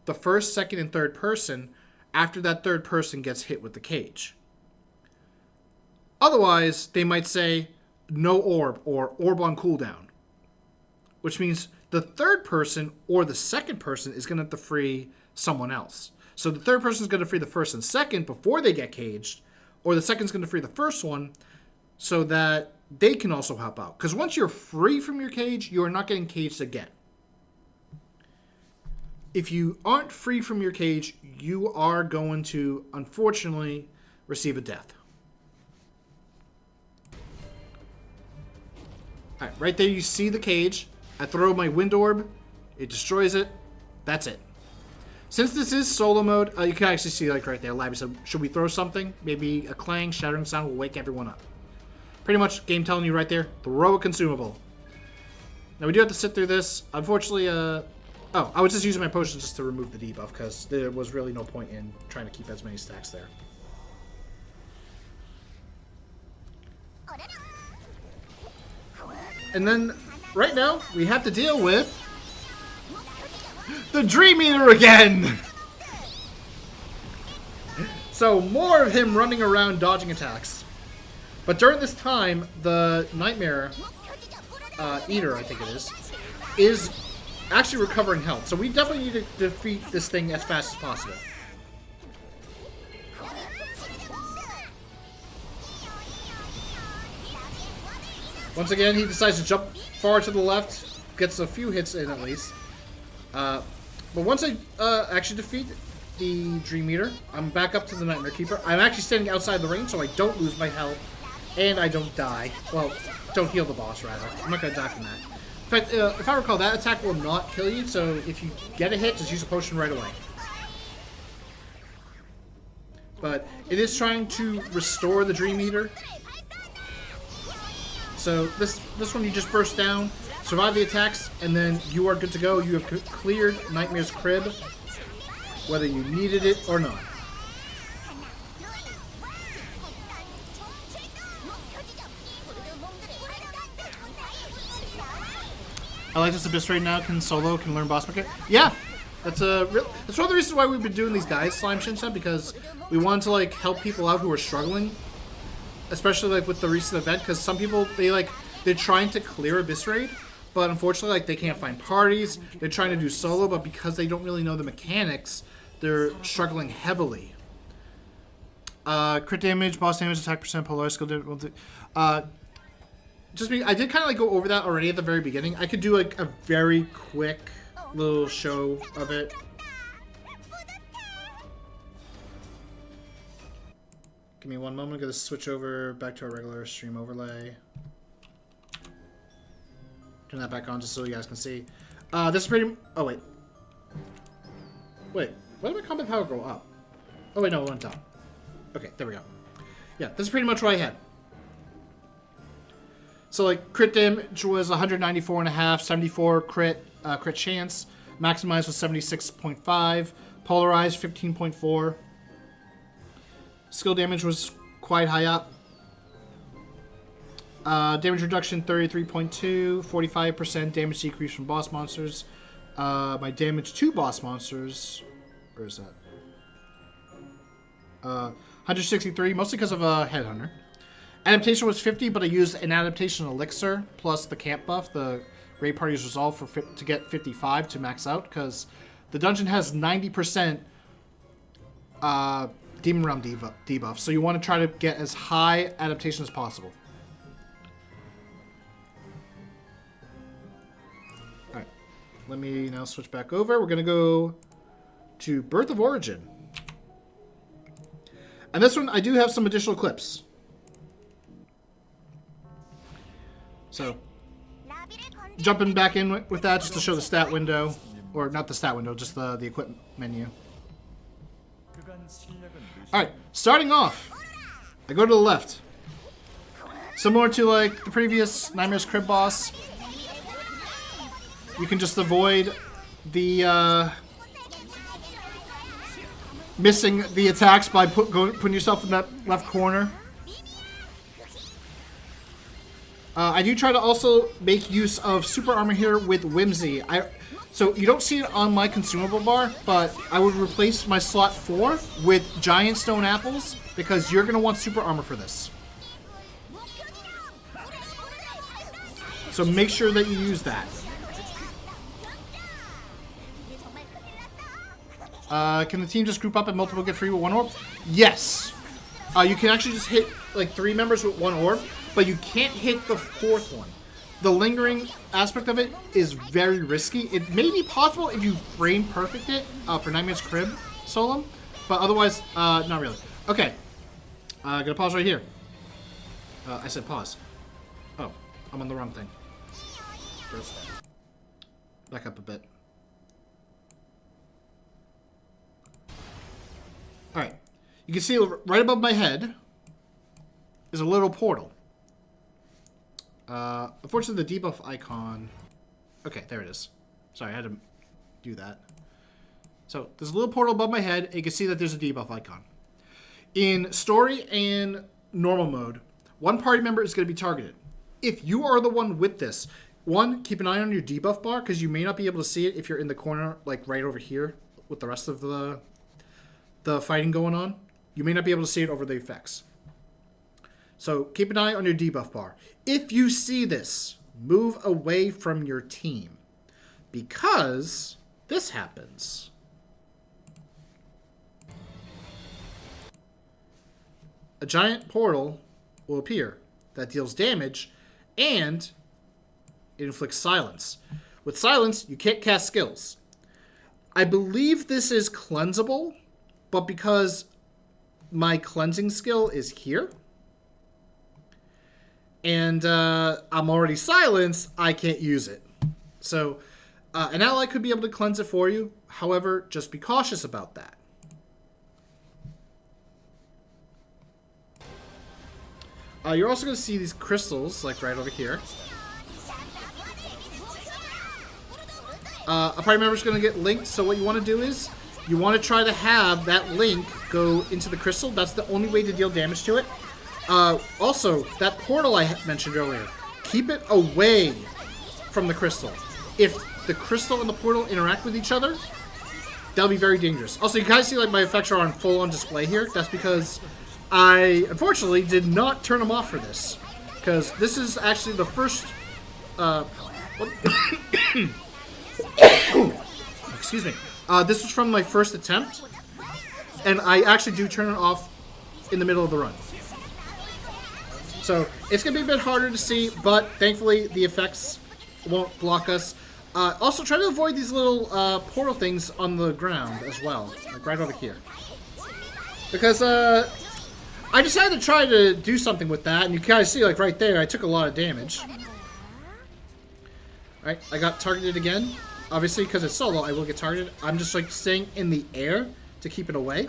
the first, second, and third person after that third person gets hit with the cage. Otherwise, they might say no orb or orb on cooldown, which means the third person or the second person is going to have to free someone else. So the third person is going to free the first and second before they get caged, or the second is going to free the first one so that they can also help out. Because once you're free from your cage, you are not getting caged again. If you aren't free from your cage, you are going to, unfortunately, receive a death. Alright, right there you see the cage. I throw my wind orb. It destroys it. That's it. Since this is solo mode, you can actually see like right there, Labby said, should we throw something? Maybe a clang, shattering sound will wake everyone up. Pretty much, game telling you right there, throw a consumable. Now we do have to sit through this. Unfortunately, oh, I was just using my potions just to remove the debuff because there was really no point in trying to keep as many stacks there. And then, right now, we have to deal with the Dream Eater again! So, more of him running around dodging attacks. But during this time, the Nightmare Eater, I think it is actually recovering health. So we definitely need to defeat this thing as fast as possible. Once again, he decides to jump far to the left. Gets a few hits in at least. But once I actually defeat the Dream Eater, I'm back up to the Nightmare Keeper. I'm actually standing outside the range so I don't lose my health. And I don't die. Well, don't heal the boss, rather. I'm not going to die from that. In fact, if I recall, that attack will not kill you, so if you get a hit, just use a potion right away. But it is trying to restore the Dream Eater. So this one you just burst down, survive the attacks, and then you are good to go. You have cleared Nightmare's crib, whether you needed it or not. I like this abyss right now. Can learn boss mechanic. Yeah, that's one of the reasons why we've been doing these guys, Slime Shinsha, because we wanted to like help people out who are struggling, especially like with the recent event. Because some people they're trying to clear abyss raid, but unfortunately like they can't find parties. They're trying to do solo, but because they don't really know the mechanics, they're struggling heavily. Crit damage, boss damage, attack percent, polar skill damage. I did kind of like go over that already at the very beginning. I could do like a very quick little show of it. Give me one moment. I'm going to switch over back to our regular stream overlay. Turn that back on just so you guys can see. This is pretty... Oh, wait. Wait. Why did my combat power go up? Oh, wait, no, it went down. Okay, there we go. Yeah, this is pretty much what I had. So like crit damage was 194.5, 74 crit chance, maximized was 76.5, polarized 15.4. Skill damage was quite high up. Damage reduction 33.2, 45% damage decrease from boss monsters. My damage to boss monsters, where is that? 163, mostly because of a headhunter. Adaptation was 50, but I used an adaptation elixir plus the camp buff, the Great Party's Resolve, to get 55 to max out, because the dungeon has 90% Demon Realm debuff, so you want to try to get as high adaptation as possible. Alright, let me now switch back over. We're going to go to Birth of Origin. And this one, I do have some additional clips. So, jumping back in with that just to show the stat window. Or not the stat window, just the equipment menu. Alright, starting off, I go to the left. Similar to like the previous Nightmare's Crib boss, you can just avoid the missing the attacks by putting yourself in that left corner. I do try to also make use of super armor here with Whimsy. So you don't see it on my consumable bar, but I would replace my slot 4 with giant stone apples because you're going to want super armor for this. So make sure that you use that. Can the team just group up and multiple get free with 1 orb? Yes. You can actually just hit like 3 members with 1 orb, but you can't hit the 4th one. The lingering aspect of it is very risky. It may be possible if you frame perfect it for Nightmare's Crib Solum, but otherwise, not really. Okay, gonna pause right here. I said pause. Oh, I'm on the wrong thing. First, back up a bit. All right, you can see right above my head is a little portal. Unfortunately, the debuff icon... Okay, there it is. Sorry, I had to do that. So, there's a little portal above my head, and you can see that there's a debuff icon. In story and normal mode, one party member is going to be targeted. If you are the one with this, one, keep an eye on your debuff bar, because you may not be able to see it if you're in the corner, like right over here, with the rest of the fighting going on. You may not be able to see it over the effects. So keep an eye on your debuff bar. If you see this, move away from your team. Because this happens. A giant portal will appear that deals damage and it inflicts silence. With silence, you can't cast skills. I believe this is cleansable, but because my cleansing skill is here, and I'm already silenced, I can't use it. So, an ally could be able to cleanse it for you. However, just be cautious about that. You're also going to see these crystals, like right over here. A party member is going to get linked, so what you want to do is, you want to try to have that link go into the crystal. That's the only way to deal damage to it. Also, that portal I mentioned earlier, keep it away from the crystal. If the crystal and the portal interact with each other, that'll be very dangerous. Also, you guys see like my effects are on full on display here. That's because I, unfortunately, did not turn them off for this. Because this is actually the first... excuse me. This was from my first attempt. And I actually do turn it off in the middle of the run. So, it's going to be a bit harder to see, but thankfully the effects won't block us. Also, try to avoid these little portal things on the ground as well, like right over here. Because I decided to try to do something with that, and you guys see, like right there, I took a lot of damage. Alright, I got targeted again. Obviously, because it's solo, I will get targeted. I'm just like staying in the air to keep it away.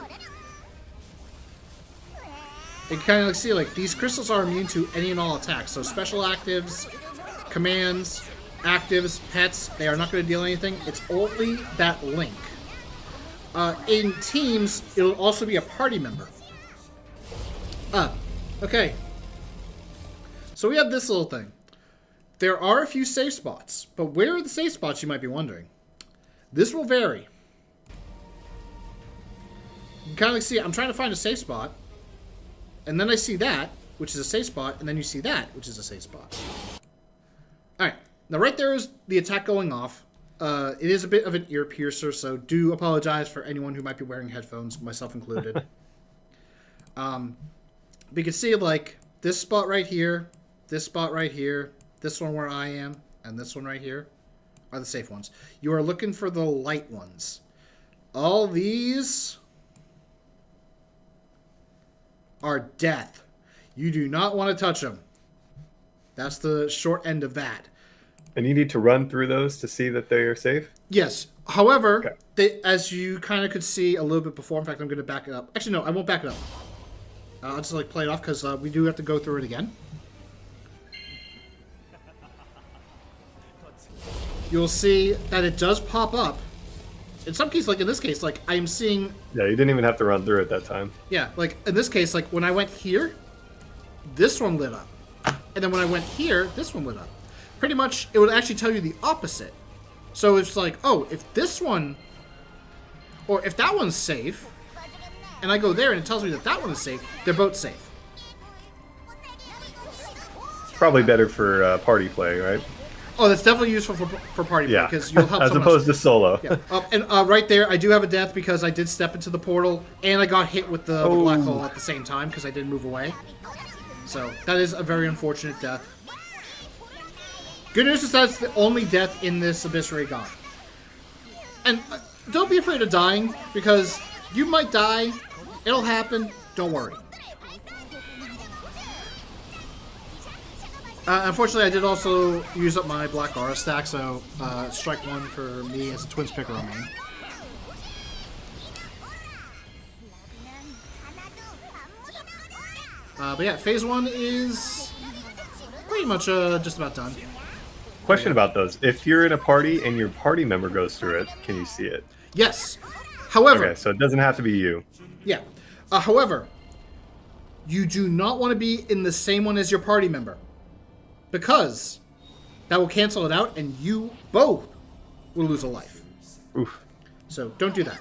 You can kind of like see, like, these crystals are immune to any and all attacks. So special actives, commands, actives, pets, they are not going to deal anything. It's only that link. In teams, it'll also be a party member. Okay. So we have this little thing. There are a few safe spots, but where are the safe spots, you might be wondering. This will vary. You can kind of like see, I'm trying to find a safe spot. And then I see that, which is a safe spot, and then you see that, which is a safe spot. Alright, now right there is the attack going off. It is a bit of an ear piercer, so do apologize for anyone who might be wearing headphones, myself included. But you can see, like, this spot right here, this spot right here, this one where I am, and this one right here are the safe ones. You are looking for the light ones. All these are death. You do not want to touch them. That's the short end of that. And you need to run through those to see that they are safe? Yes. However, as you kind of could see a little bit before, in fact, I'm going to back it up. Actually, no, I won't back it up. I'll just like play it off because we do have to go through it again. You'll see that it does pop up. In some cases, like in this case, like I'm seeing... Yeah, you didn't even have to run through it that time. Yeah, like in this case, like when I went here, this one lit up. And then when I went here, this one lit up. Pretty much, it would actually tell you the opposite. So it's like, oh, if this one, or if that one's safe, and I go there and it tells me that that one is safe, they're both safe. It's probably better for party play, right? Oh, that's definitely useful for party play, because you'll help as someone opposed to solo. Yeah. And right there, I do have a death because I did step into the portal, and I got hit with the black hole at the same time because I didn't move away. So that is a very unfortunate death. Good news is that's the only death in this Abyss Ray God. And don't be afraid of dying, because you might die. It'll happen. Don't worry. Unfortunately, I did also use up my Black Aura stack, so strike one for me as a Twins Piccolo main. But yeah, phase 1 is pretty much just about done. Question about those. If you're in a party and your party member goes through it, can you see it? Yes. However... Okay, so it doesn't have to be you. Yeah. However, you do not want to be in the same one as your party member, because that will cancel it out and you both will lose a life. Oof. So don't do that.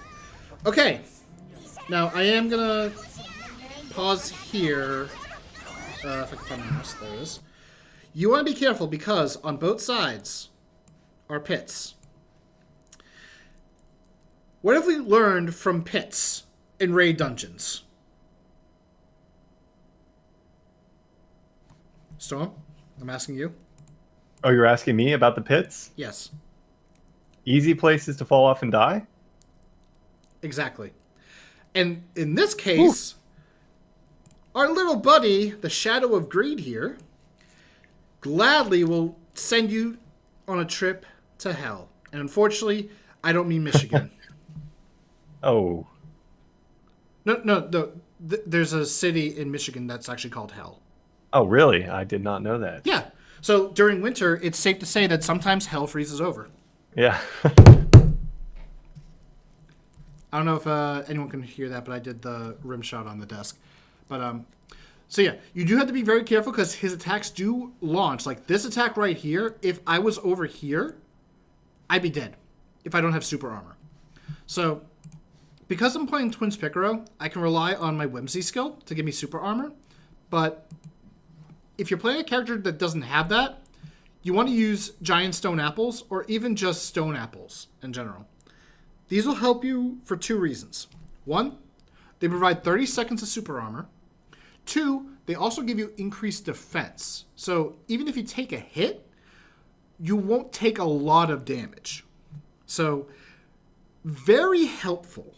Okay. Now, I am going to pause here. If I can find my mouse, there it is. You want to be careful because on both sides are pits. What have we learned from pits in raid dungeons? Storm, I'm asking you. Oh, you're asking me about the pits? Yes. Easy places to fall off and die? Exactly. And in this case, our little buddy, the Shadow of Greed here, gladly will send you on a trip to hell. And unfortunately, I don't mean Michigan. Oh. No. There's a city in Michigan that's actually called Hell. Oh, really? I did not know that. Yeah. So during winter, it's safe to say that sometimes hell freezes over. Yeah. I don't know if anyone can hear that, but I did the rim shot on the desk. But so yeah, you do have to be very careful because his attacks do launch. Like this attack right here, if I was over here, I'd be dead if I don't have super armor. So because I'm playing Twins Piccolo, I can rely on my Whimsy skill to give me super armor. But if you're playing a character that doesn't have that, you want to use giant stone apples or even just stone apples in general. These will help you for two reasons. One, they provide 30 seconds of super armor. Two, they also give you increased defense. So even if you take a hit, you won't take a lot of damage. So very helpful.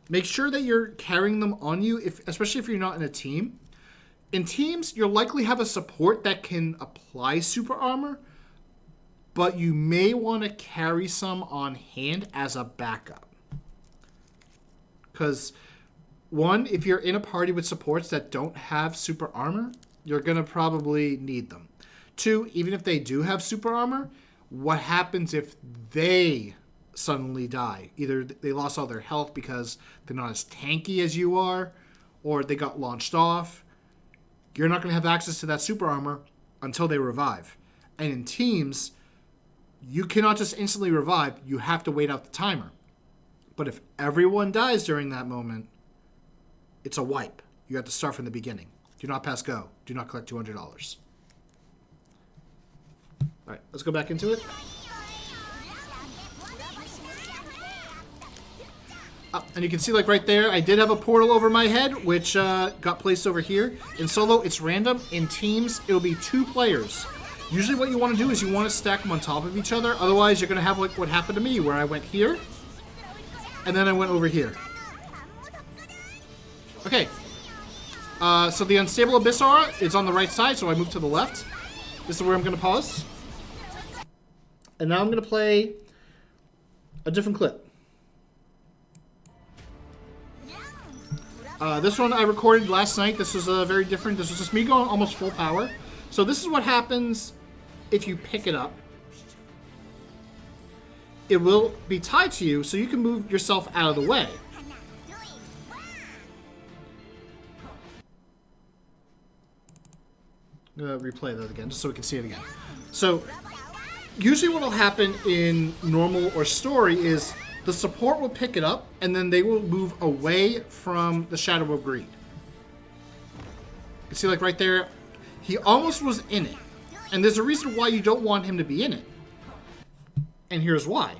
Make sure that you're carrying them on you, especially if you're not in a team. In teams, you'll likely have a support that can apply super armor, but you may want to carry some on hand as a backup. Because, one, if you're in a party with supports that don't have super armor, you're going to probably need them. Two, even if they do have super armor, what happens if they suddenly die? Either they lost all their health because they're not as tanky as you are, or they got launched off. You're not going to have access to that super armor until they revive. And in teams, you cannot just instantly revive. You have to wait out the timer. But if everyone dies during that moment, it's a wipe. You have to start from the beginning. Do not pass go. Do not collect $200. All right, let's go back into it. And you can see, like, right there, I did have a portal over my head, which got placed over here. In solo, it's random. In teams, it'll be 2 players. Usually what you want to do is you want to stack them on top of each other. Otherwise, you're going to have, like, what happened to me, where I went here, and then I went over here. Okay. So the Unstable Abyss Aura is on the right side, so I move to the left. This is where I'm going to pause. And now I'm going to play a different clip. This one I recorded last night. This was very different. This was just me going almost full power. So this is what happens if you pick it up. It will be tied to you, so you can move yourself out of the way. I'm going to replay that again, just so we can see it again. So, usually what will happen in normal or story is the support will pick it up, and then they will move away from the Shadow of Greed. You see, like, right there, he almost was in it. And there's a reason why you don't want him to be in it. And here's why.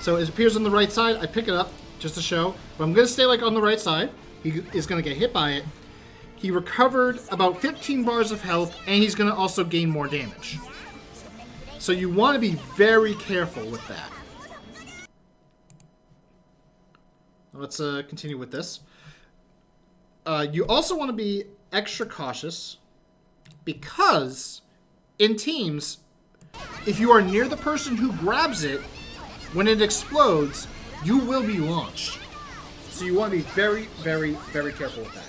So it appears on the right side. I pick it up just to show. But I'm going to stay like on the right side. He is going to get hit by it. He recovered about 15 bars of health, and he's going to also gain more damage. So you want to be very careful with that. Let's continue with this. You also want to be extra cautious because in teams, if you are near the person who grabs it, when it explodes, you will be launched. So you want to be very, very, very careful with that.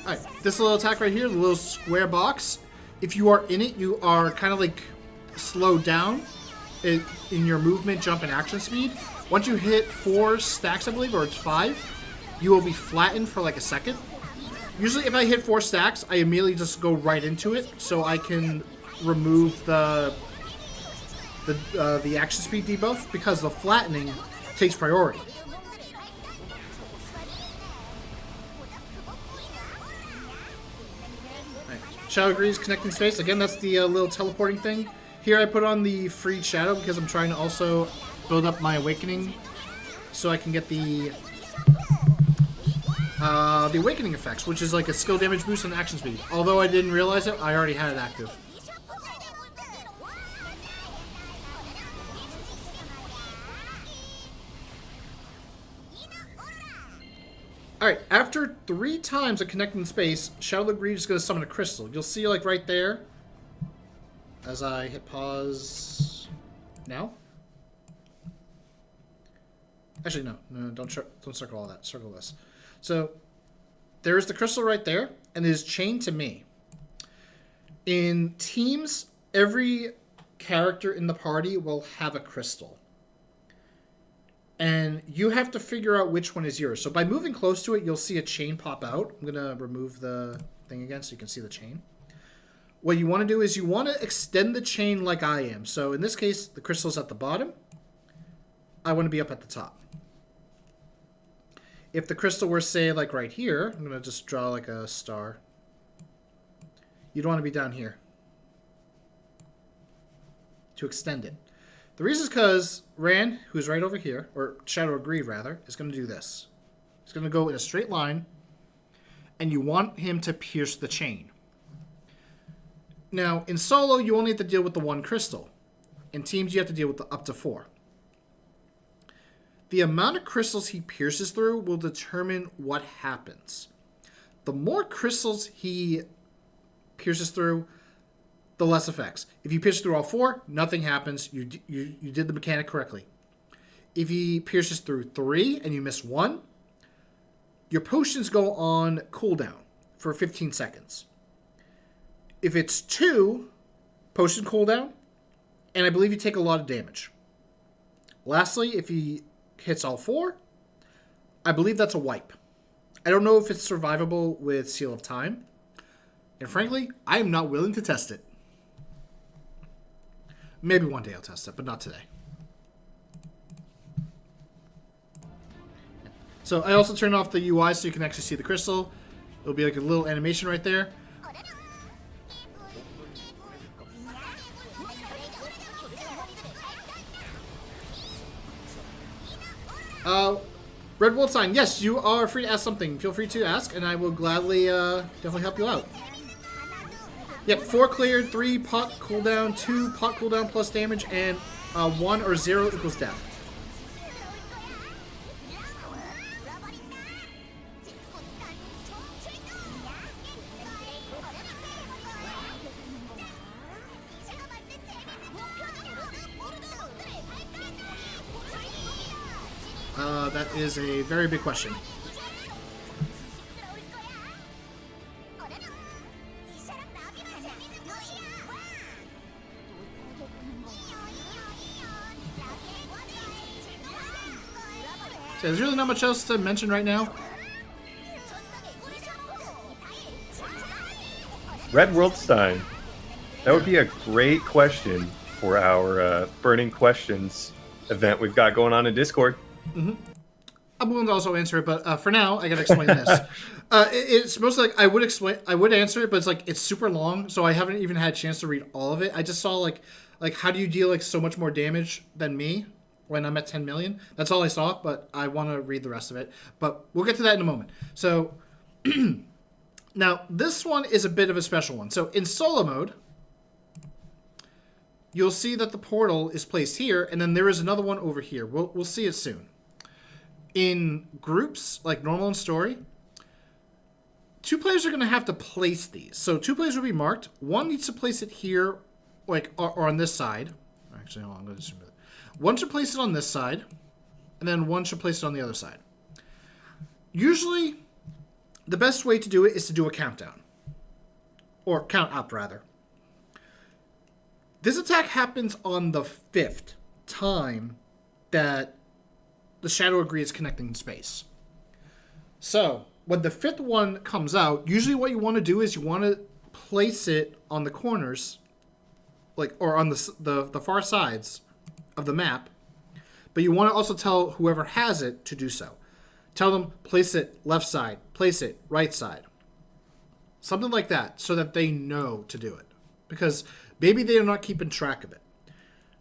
Alright, this little attack right here, the little square box, if you are in it, you are kind of like slowed down in your movement, jump, and action speed. Once you hit 4 stacks, I believe, or it's 5, you will be flattened for like a second. Usually if I hit 4 stacks, I immediately just go right into it, so I can remove the action speed debuff, because the flattening takes priority. Right. Shadow Greed's connecting space. Again, that's the little teleporting thing. Here I put on the freed shadow because I'm trying to also build up my awakening so I can get the awakening effects, which is like a skill damage boost and action speed. Although I didn't realize it, I already had it active. Alright, after 3 times of connecting space, Shadow of Greed is going to summon a crystal. You'll see, like, right there, as I hit pause now. Actually, no, don't circle all that. Circle this. So, there's the crystal right there, and it is chained to me. In teams, every character in the party will have a crystal. And you have to figure out which one is yours. So by moving close to it, you'll see a chain pop out. I'm going to remove the thing again so you can see the chain. What you want to do is you want to extend the chain like I am. So in this case, the crystal's at the bottom. I want to be up at the top. If the crystal were, say, like right here, I'm going to just draw like a star. You'd want to be down here to extend it. The reason is because Rand, who's right over here, or Shadow of Greed rather, is going to do this. He's going to go in a straight line, and you want him to pierce the chain. Now, in solo, you only have to deal with the 1 crystal. In teams, you have to deal with up to 4. The amount of crystals he pierces through will determine what happens. The more crystals he pierces through, the less effects. If you pierce through all 4, nothing happens. You did the mechanic correctly. If he pierces through 3 and you miss 1, your potions go on cooldown for 15 seconds. If it's 2, potion cooldown, and I believe you take a lot of damage. Lastly, if he hits all 4, I believe that's a wipe. I don't know if it's survivable with Seal of Time, and frankly, I am not willing to test it. Maybe one day I'll test it, but not today. So I also turned off the UI so you can actually see the crystal. It'll be like a little animation right there. Red World Sign, yes, you are free to ask something. Feel free to ask, and I will gladly definitely help you out. Yep, 4 cleared, 3 pot cooldown, 2 pot cooldown plus damage, and 1 or 0 equals down. That is a very big question. So there's really not much else to mention right now. Red Worldstein. That would be a great question for our Burning Questions event we've got going on in Discord. Mm-hmm. I'm willing to also answer it, but for now, I gotta explain this. It's mostly like I would answer it, but it's like it's super long, so I haven't even had a chance to read all of it. I just saw like how do you deal like so much more damage than me when I'm at 10 million? That's all I saw, but I want to read the rest of it. But we'll get to that in a moment. So now this one is a bit of a special one. So in solo mode, you'll see that the portal is placed here, and then there is another one over here. We'll see it soon. In groups, like normal and story, 2 players are going to have to place these. So 2 players will be marked. One needs to place it here, like, or on this side. Actually, hold on, I'm going to zoom it. One should place it on this side, and then one should place it on the other side. Usually, the best way to do it is to do a countdown. Or count up, rather. This attack happens on the 5th time that the Shadow Agree is connecting in space. So, when the 5th one comes out, usually what you want to do is you want to place it on the corners, like, or on the far sides of the map, but you want to also tell whoever has it to do so. Tell them, place it left side, place it right side. Something like that, so that they know to do it. Because maybe they are not keeping track of it.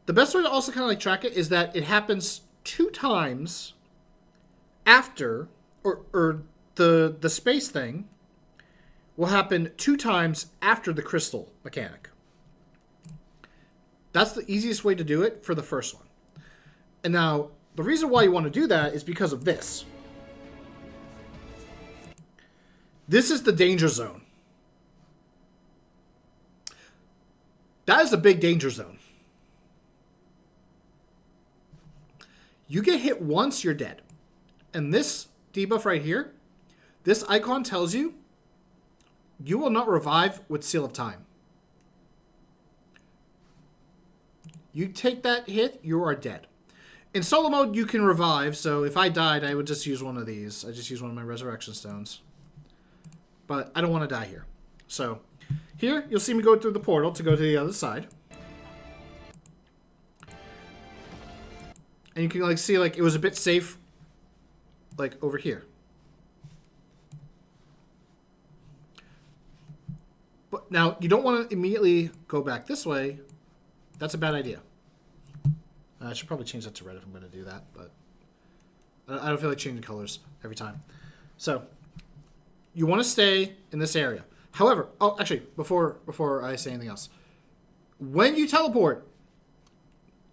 The best way to also kind of like track it is that it happens 2 times after, or the space thing will happen 2 times after the crystal mechanic. That's the easiest way to do it for the first one. And now, the reason why you want to do that is because of this. This is the danger zone. That is a big danger zone. You get hit once, you're dead. And this debuff right here, this icon tells you, you will not revive with Seal of Time. You take that hit, you are dead. In solo mode, you can revive, so if I died, I would just use one of these. I just use one of my resurrection stones. But I don't want to die here. So, here, you'll see me go through the portal to go to the other side. And you can like see like it was a bit safe like over here. But now you don't want to immediately go back this way. That's a bad idea. I should probably change that to red if I'm going to do that, but I don't feel like changing colors every time. So you want to stay in this area. However, oh, actually, before I say anything else, when you teleport,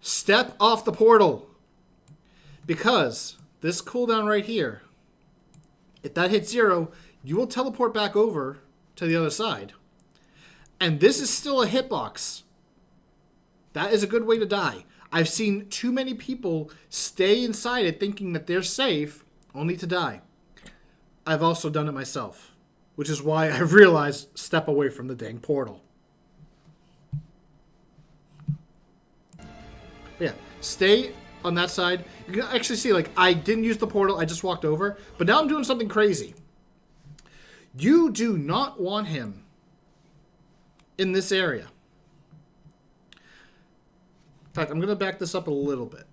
step off the portal. Because this cooldown right here, if that hits 0, you will teleport back over to the other side. And this is still a hitbox. That is a good way to die. I've seen too many people stay inside it thinking that they're safe, only to die. I've also done it myself, which is why I've realized step away from the dang portal. Yeah, stay on that side. You can actually see, like, I didn't use the portal, I just walked over, but now I'm doing something crazy. You do not want him in this area. In fact, I'm going to back this up a little bit.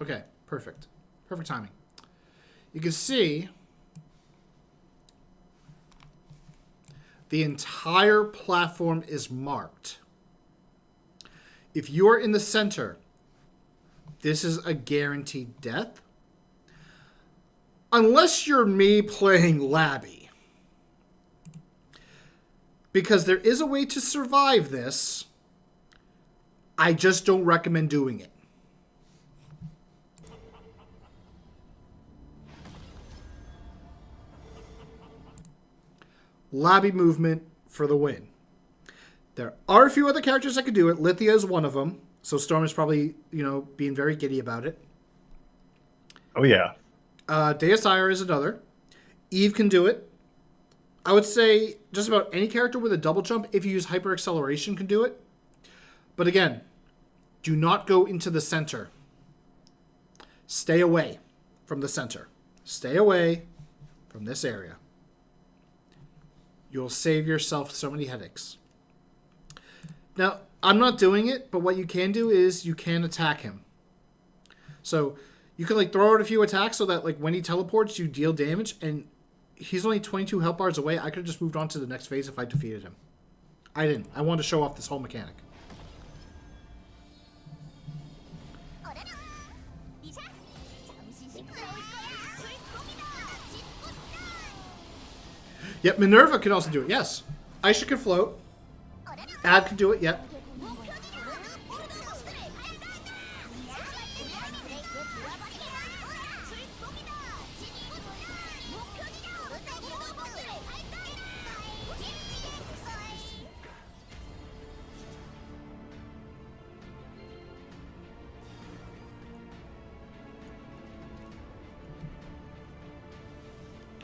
Okay, perfect. Perfect timing. You can see the entire platform is marked. If you are in the center, this is a guaranteed death. Unless you're me playing Labby. Because there is a way to survive this. I just don't recommend doing it. Labby movement for the win. There are a few other characters that could do it. Lithia is one of them. So Storm is probably, being very giddy about it. Oh, yeah. Deicire is another. Eve can do it. I would say just about any character with a double jump, if you use hyper acceleration, can do it. But again, do not go into the center. Stay away from the center. Stay away from this area. You'll save yourself so many headaches. Now, I'm not doing it, but what you can do is you can attack him. So you can throw out a few attacks so that when he teleports, you deal damage, and he's only 22 health bars away. I could have just moved on to the next phase if I defeated him. I didn't. I wanted to show off this whole mechanic. Yep, Minerva can also do it, yes. Aisha can float. Ad can do it, yep.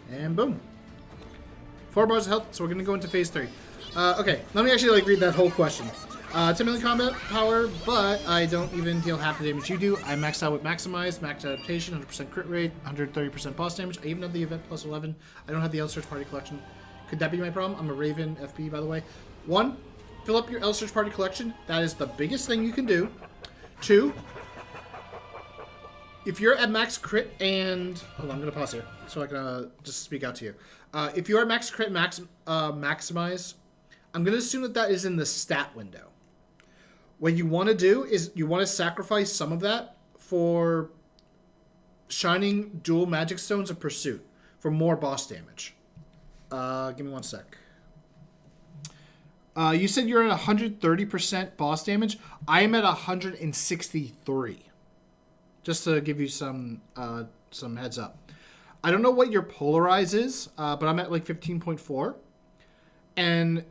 And boom. 4 bars of health, so we're going to go into phase 3. Okay, let me actually read that whole question. 10 million combat power, but I don't even deal half the damage you do. I maxed out with Maximize, max adaptation, 100% crit rate, 130% boss damage. I even have the event plus 11. I don't have the Elsword party collection. Could that be my problem? I'm a Raven FP, by the way. 1, fill up your Elsword party collection. That is the biggest thing you can do. 2, if you're at max crit and... Hold on, I'm going to pause here so I can just speak out to you. If you are max crit maximize, I'm going to assume that is in the stat window. What you want to do is you want to sacrifice some of that for shining dual magic stones of pursuit for more boss damage. Give me one sec. You said you're at 130% boss damage. I am at 163. Just to give you some heads up. I don't know what your polarize is, but I'm at 15.4. And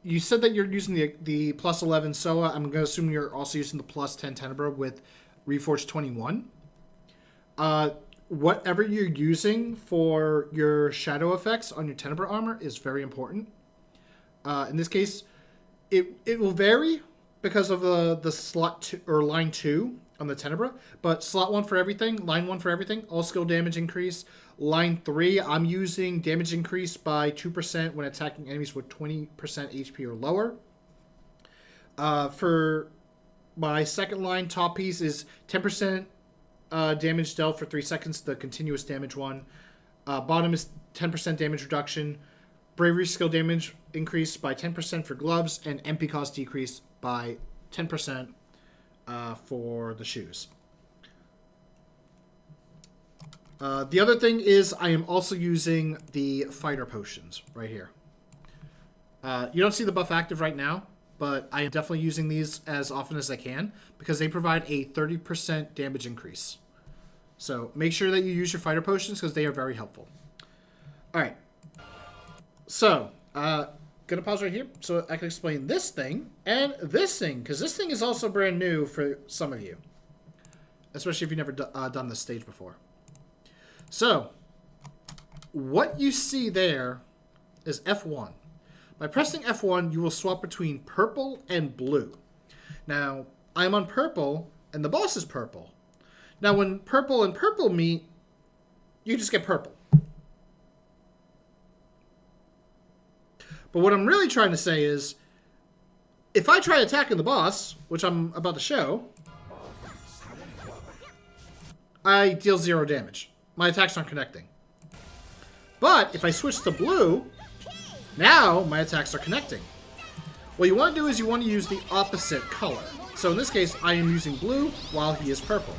you said that you're using the plus 11 Soa. I'm going to assume you're also using the plus 10 Tenebra with Reforged 21. Whatever you're using for your shadow effects on your Tenebra armor is very important. In this case, it will vary because of the slot 2, or line 2 on the Tenebra, but slot 1 for everything, line 1 for everything, all skill damage increase. Line 3, I'm using damage increase by 2% when attacking enemies with 20% HP or lower. For my second line, top piece is 10% damage dealt for 3 seconds, the continuous damage one. Bottom is 10% damage reduction. Bravery skill damage increase by 10% for gloves, and MP cost decrease by 10% for the shoes. The other thing is I am also using the fighter potions right here. You don't see the buff active right now, but I am definitely using these as often as I can because they provide a 30% damage increase. So make sure that you use your fighter potions because they are very helpful. All right. So, gonna pause right here so I can explain this thing and this thing, because this thing is also brand new for some of you, especially if you've never done this stage before. So, what you see there is F1. By pressing F1, you will swap between purple and blue. Now, I'm on purple, and the boss is purple. Now, when purple and purple meet, you just get purple. But what I'm really trying to say is, if I try attacking the boss, which I'm about to show, I deal 0 damage. My attacks aren't connecting. But if I switch to blue, now my attacks are connecting. What you want to do is you want to use the opposite color. So in this case, I am using blue while he is purple.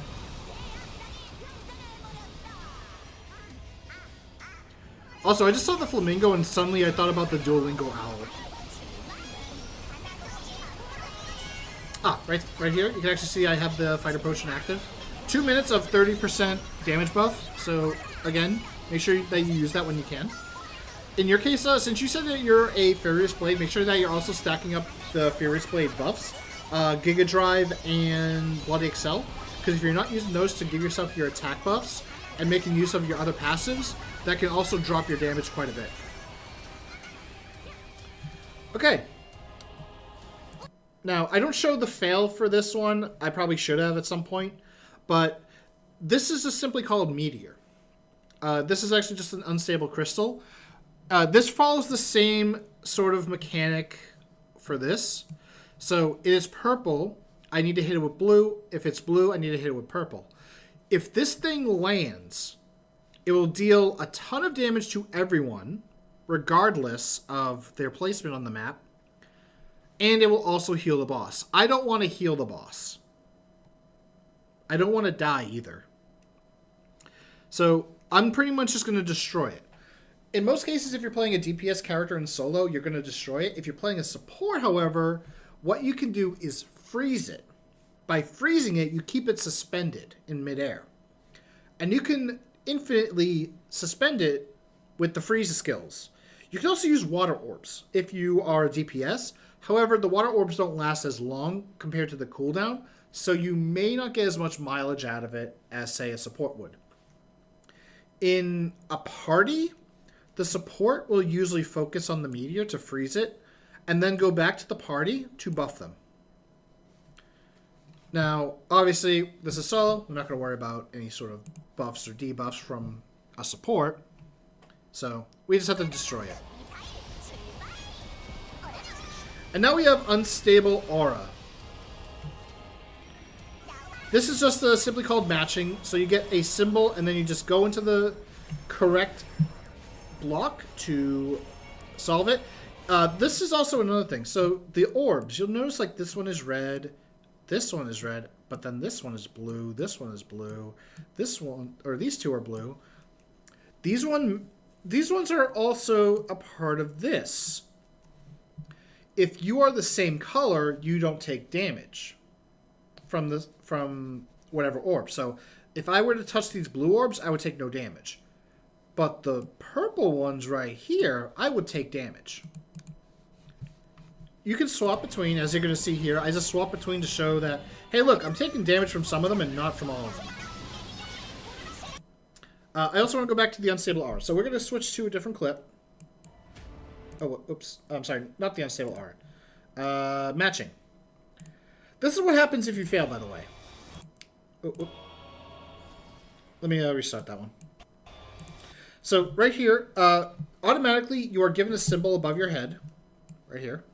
Also, I just saw the flamingo and suddenly I thought about the Duolingo owl. Ah, right here, you can actually see I have the fighter potion active. 2 minutes of 30% damage buff. So again, make sure that you use that when you can. In your case, since you said that you're a Furious Blade, make sure that you're also stacking up the Furious Blade buffs. Giga Drive and Bloody Excel. Because if you're not using those to give yourself your attack buffs and making use of your other passives, that can also drop your damage quite a bit. Okay. Now, I don't show the fail for this one. I probably should have at some point. But this is just simply called Meteor. This is actually just an unstable crystal. This follows the same sort of mechanic for this. So it is purple. I need to hit it with blue. If it's blue, I need to hit it with purple. If this thing lands, it will deal a ton of damage to everyone, regardless of their placement on the map. And it will also heal the boss. I don't want to heal the boss. I don't want to die either. So I'm pretty much just going to destroy it. In most cases, if you're playing a DPS character in solo, you're going to destroy it. If you're playing a support, however, what you can do is freeze it. By freezing it, you keep it suspended in midair. And you can infinitely suspend it with the freeze skills. You can also use water orbs if you are a DPS. However, the water orbs don't last as long compared to the cooldown, so you may not get as much mileage out of it as, say, a support would. In a party, the support will usually focus on the meteor to freeze it, and then go back to the party to buff them. Now, obviously, this is solo. I'm not going to worry about any sort of buffs or debuffs from a support, so we just have to destroy it. And now we have Unstable Aura. This is just simply called matching. So you get a symbol and then you just go into the correct block to solve it. This is also another thing. So the orbs, you'll notice like this one is red, but then this one is blue, this one is blue, this one, or these two are blue. These ones are also a part of this. If you are the same color, you don't take damage from whatever orb. So if I were to touch these blue orbs, I would take no damage. But the purple ones right here, I would take damage. You can swap between, as you're going to see here. I just swap between to show that, hey, look, I'm taking damage from some of them and not from all of them. I also want to go back to the Unstable Aura. So we're going to switch to a different clip. Oh, oops. I'm sorry. Not the Unstable Aura. Matching. This is what happens if you fail, by the way. Oh. Let me restart that one. So right here, automatically you are given a symbol above your head. Right here.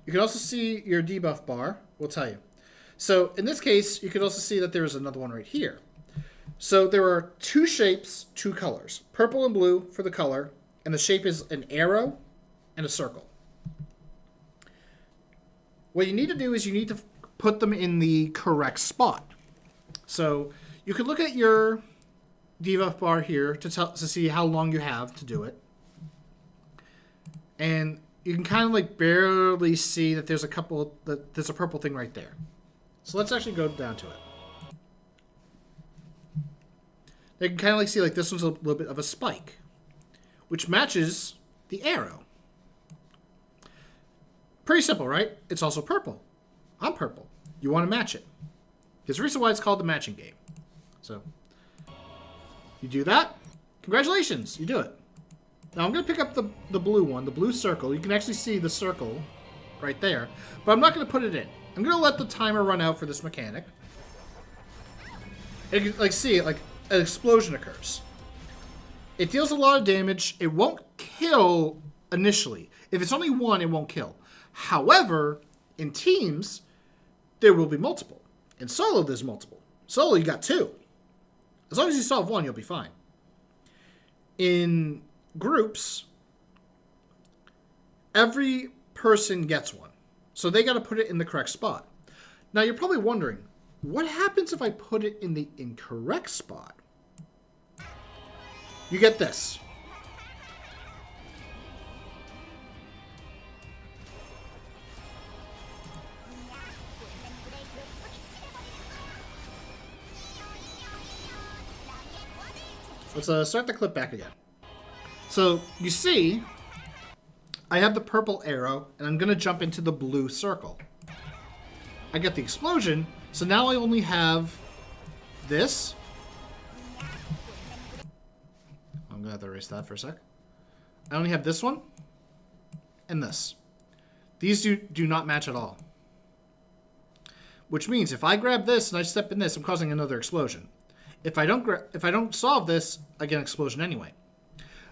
You can also see your debuff bar. Will tell you. So in this case, you can also see that there is another one right here. So there are two shapes, two colors. Purple and blue for the color. And the shape is an arrow and a circle. What you need to do is you need to put them in the correct spot. So you can look at your debuff bar here to see how long you have to do it. And you can kind of like barely see that there's a purple thing right there. So let's actually go down to it. You can kind of like see like this one's a little bit of a spike, which matches the arrow. Pretty simple, right? It's also purple. I'm purple. You want to match it. There's a reason why it's called the matching game. So, you do that. Congratulations, you do it. Now I'm going to pick up the blue one, the blue circle. You can actually see the circle right there. But I'm not going to put it in. I'm going to let the timer run out for this mechanic. And you can see it, like an explosion occurs. It deals a lot of damage. It won't kill initially. If it's only one, it won't kill. However, in teams, there will be multiple. In solo, there's multiple. Solo, you got two. As long as you solve one, you'll be fine. In groups, every person gets one. So they got to put it in the correct spot. Now, you're probably wondering, what happens if I put it in the incorrect spot? You get this. Let's start the clip back again. So, you see, I have the purple arrow, and I'm going to jump into the blue circle. I get the explosion, so now I only have this. I'm going to have to erase that for a sec. I only have this one and this. These do not match at all. Which means if I grab this and I step in this, I'm causing another explosion. If I don't solve this, I get an explosion anyway.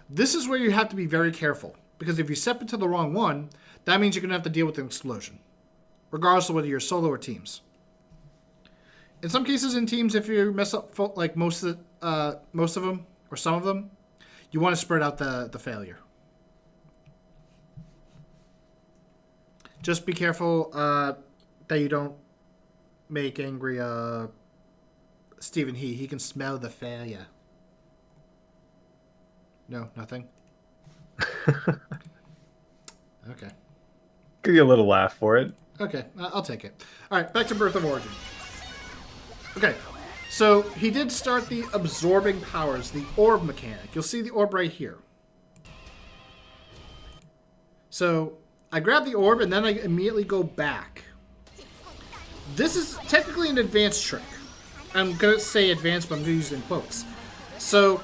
This is where you have to be very careful, because if you step into the wrong one, that means you're going to have to deal with an explosion, regardless of whether you're solo or teams. In some cases, in teams, if you mess up like most of them or some of them, you want to spread out the failure. Just be careful that you don't make angry Stephen He can smell the failure. No, nothing? Okay. Give you a little laugh for it. Okay, I'll take it. All right, back to Birth of Origin. Okay, so he did start the absorbing powers, the orb mechanic. You'll see the orb right here. So I grab the orb and then I immediately go back. This is technically an advanced trick. I'm going to say advanced, but I'm going to use it in quotes. So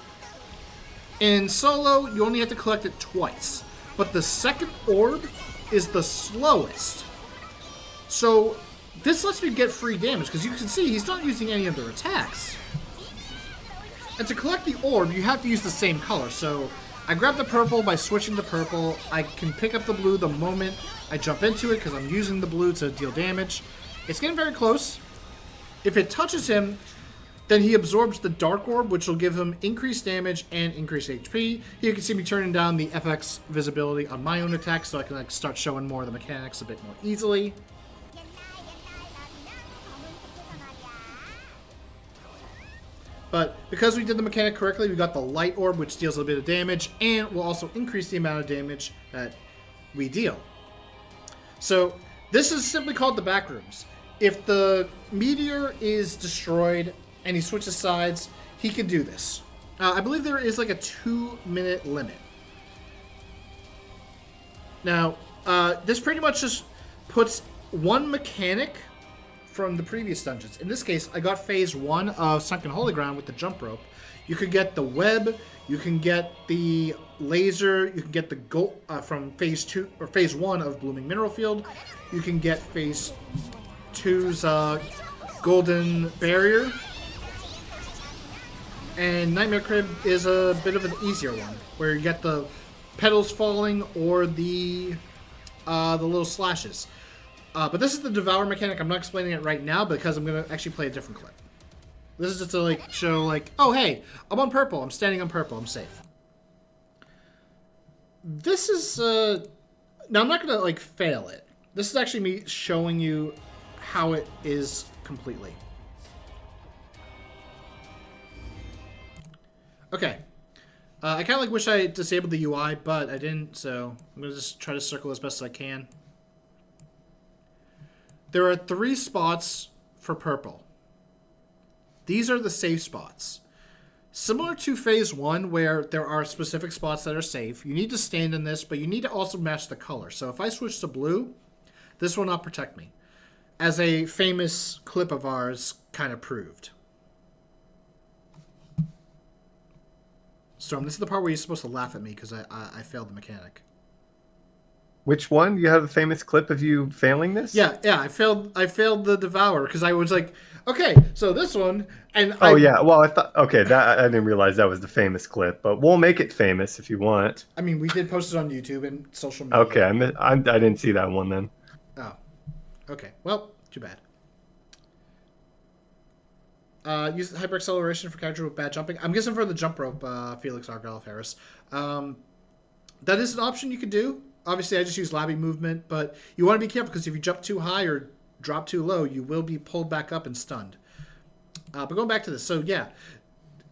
in solo, you only have to collect it twice. But the second orb is the slowest. So this lets me get free damage, because you can see he's not using any other attacks. And to collect the orb, you have to use the same color. So I grab the purple by switching to purple. I can pick up the blue the moment I jump into it, because I'm using the blue to deal damage. It's getting very close. If it touches him, then he absorbs the Dark Orb, which will give him increased damage and increased HP. Here you can see me turning down the FX visibility on my own attacks, so I can start showing more of the mechanics a bit more easily. But because we did the mechanic correctly, we got the Light Orb, which deals a bit of damage, and will also increase the amount of damage that we deal. So this is simply called the Backrooms. If the meteor is destroyed and he switches sides, he can do this. I believe there is like a 2-minute limit. Now, this pretty much just puts one mechanic from the previous dungeons. In this case, I got phase 1 of Sunken Holy Ground with the jump rope. You could get the web, you can get the laser, you can get the gold from phase 2 or phase 1 of Blooming Mineral Field. You can get phase 2's Golden Barrier. And Nightmare Crib is a bit of an easier one, where you get the petals falling or the little slashes. But this is the Devour mechanic. I'm not explaining it right now because I'm going to actually play a different clip. This is just to like show like, oh hey, I'm on purple. I'm standing on purple. I'm safe. This is now I'm not going to like fail it. This is actually me showing you how it is completely. Okay. I kind of like wish I disabled the UI, but I didn't, so I'm going to just try to circle as best as I can. There are 3 spots for purple. These are the safe spots. Similar to phase 1, where there are specific spots that are safe, you need to stand in this, but you need to also match the color. So if I switch to blue, this will not protect me, as a famous clip of ours kind of proved. Storm, this is the part where you're supposed to laugh at me because I failed the mechanic. Which one? You have a famous clip of you failing this? Yeah, I failed the Devour because I was like, okay, so this one, and yeah. Well, I thought that I didn't realize that was the famous clip, but we'll make it famous if you want. I mean, we did post it on YouTube and social media. Okay, I didn't see that one then. Oh, okay. Well, too bad. Use hyper acceleration for character with bad jumping. I'm guessing for the jump rope, Felix Argyle Harris. That is an option you could do. Obviously, I just use labby movement, but you want to be careful because if you jump too high or drop too low, you will be pulled back up and stunned. But going back to this, so yeah,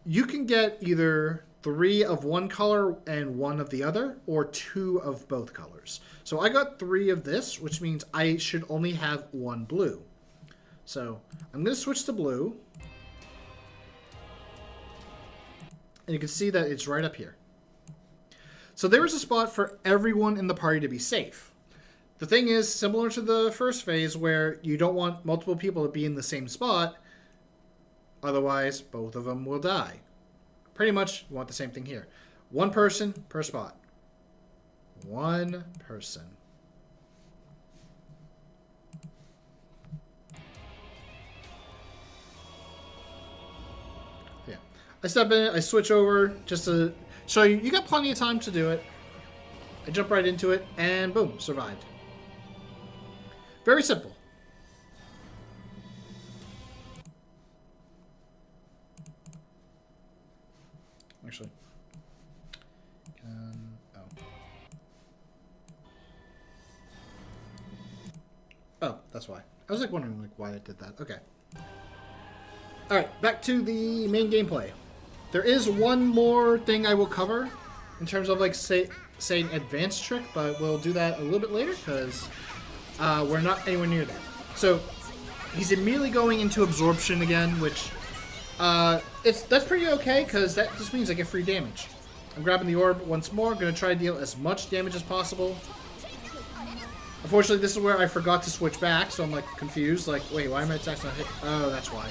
you can get either 3 of one color and 1 of the other, or 2 of both colors. So I got 3 of this, which means I should only have 1 blue. So I'm going to switch to blue. And you can see that it's right up here. So there is a spot for everyone in the party to be safe. The thing is, similar to the first phase where you don't want multiple people to be in the same spot, otherwise both of them will die. Pretty much you want the same thing here. 1 person per spot. 1 person. Yeah. I step in, I switch over just to show you, you got plenty of time to do it. I jump right into it, and boom, survived. Very simple. Actually. Oh, that's why. I was like wondering like why I did that. Okay. Alright, back to the main gameplay. There is one more thing I will cover in terms of like say an advanced trick, but we'll do that a little bit later because we're not anywhere near that. So he's immediately going into absorption again, which that's pretty okay because that just means I get free damage. I'm grabbing the orb once more. I'm going to try to deal as much damage as possible. Unfortunately, this is where I forgot to switch back, so I'm like confused. Like, wait, why am my attacks not hit? Oh, that's why.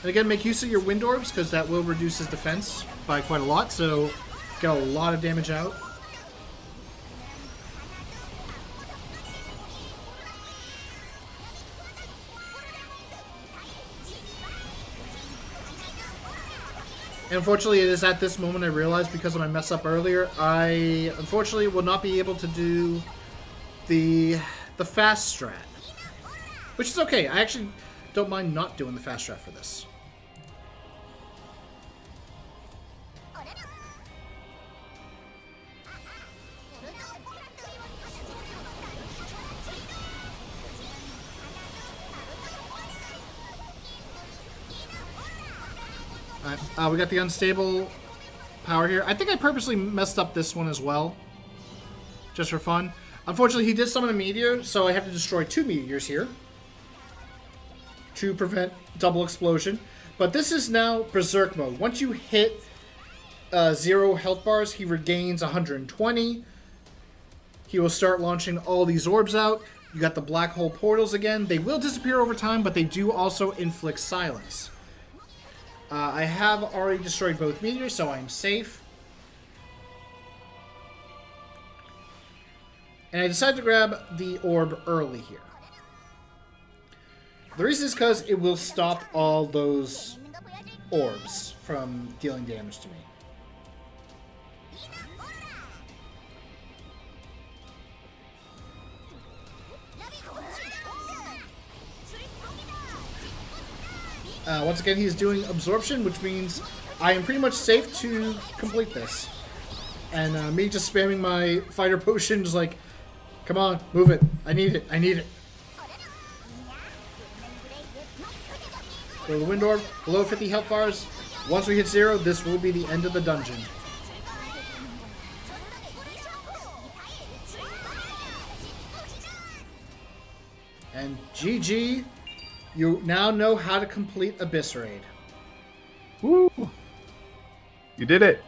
And again, make use of your wind orbs because that will reduce his defense by quite a lot. So get a lot of damage out. And unfortunately, it is at this moment I realized because of my mess up earlier, I unfortunately will not be able to do the fast strat. Which is okay. I actually don't mind not doing the fast strat for this. We got the unstable power here. I think I purposely messed up this one as well. Just for fun. Unfortunately, he did summon a meteor, so I have to destroy 2 meteors here to prevent double explosion. But this is now Berserk mode. Once you hit 0 health bars, he regains 120. He will start launching all these orbs out. You got the black hole portals again. They will disappear over time, but they do also inflict silence. I have already destroyed both meteors, so I'm safe. And I decided to grab the orb early here. The reason is because it will stop all those orbs from dealing damage to me. Once again, he's doing absorption, which means I am pretty much safe to complete this. And me just spamming my fighter potions like, come on, move it. I need it. I need it. Go to the wind orb, below 50 health bars. Once we hit 0, this will be the end of the dungeon. And GG. You now know how to complete Abyss Raid. Woo! You did it.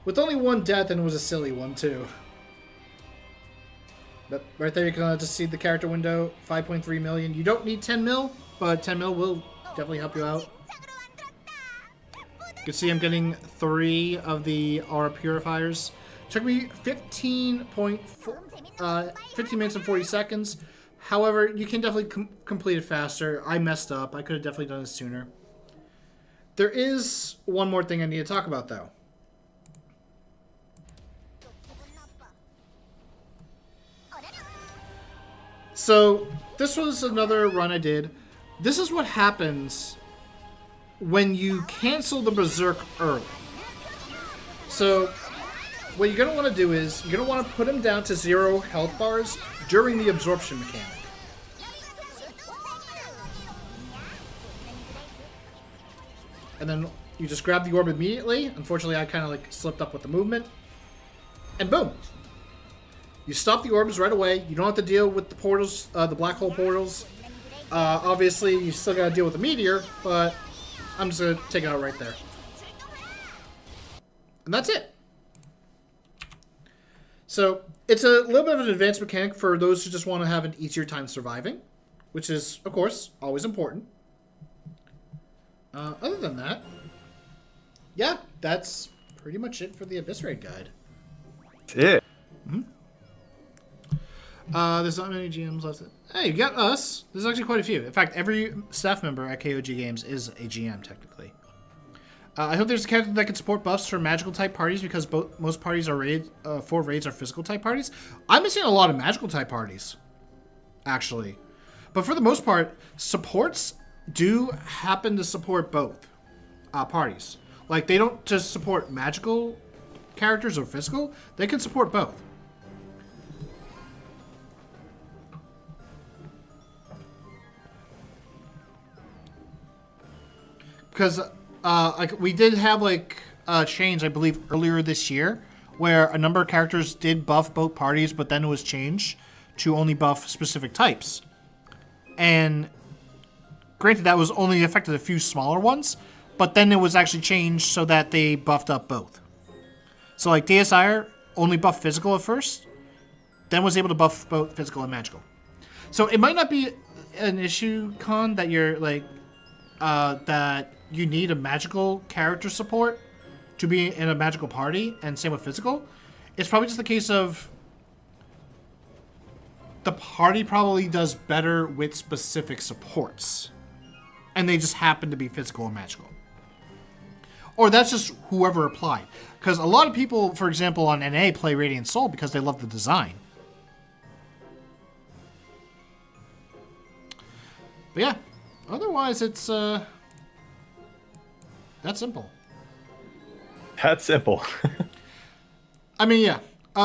With only 1 death, and it was a silly one, too. But right there, you can just see the character window, 5.3 million. You don't need 10 mil, but 10 mil will definitely help you out. You can see I'm getting 3 of the aura purifiers. Took me 15 minutes and 40 seconds. However, you can definitely complete it faster. I messed up. I could have definitely done it sooner. There is one more thing I need to talk about, though. So this was another run I did. This is what happens when you cancel the Berserk early. So what you're going to want to do is you're going to want to put him down to 0 health bars during the absorption mechanic. And then you just grab the orb immediately. Unfortunately, I kind of like slipped up with the movement. And boom. You stop the orbs right away. You don't have to deal with the portals, the black hole portals. Obviously, you still got to deal with the meteor, but I'm just going to take it out right there. And that's it. So, it's a little bit of an advanced mechanic for those who just want to have an easier time surviving, which is, of course, always important. Other than that, yeah, that's pretty much it for the Abyss Raid guide. That's it. Mm-hmm. There's not many GMs left. Hey, you got us. There's actually quite a few. In fact, every staff member at KOG Games is a GM, technically. I hope there's a character that can support buffs for magical type parties because most parties are raids are physical type parties. I'm missing a lot of magical type parties, actually. But for the most part, supports do happen to support both parties. Like, they don't just support magical characters or physical. They can support both. Because like we did have like a change, I believe, earlier this year, where a number of characters did buff both parties, but then it was changed to only buff specific types. And granted, that was only affected a few smaller ones, but then it was actually changed so that they buffed up both. So like DSIR only buffed physical at first, then was able to buff both physical and magical. So it might not be an issue, Con, that you're like that you need a magical character support to be in a magical party, and same with physical. It's probably just the case of the party probably does better with specific supports, and they just happen to be physical and magical. Or that's just whoever applied. Because a lot of people, for example, on NA play Radiant Soul because they love the design. But yeah, otherwise it's that simple. That's simple. I mean, yeah.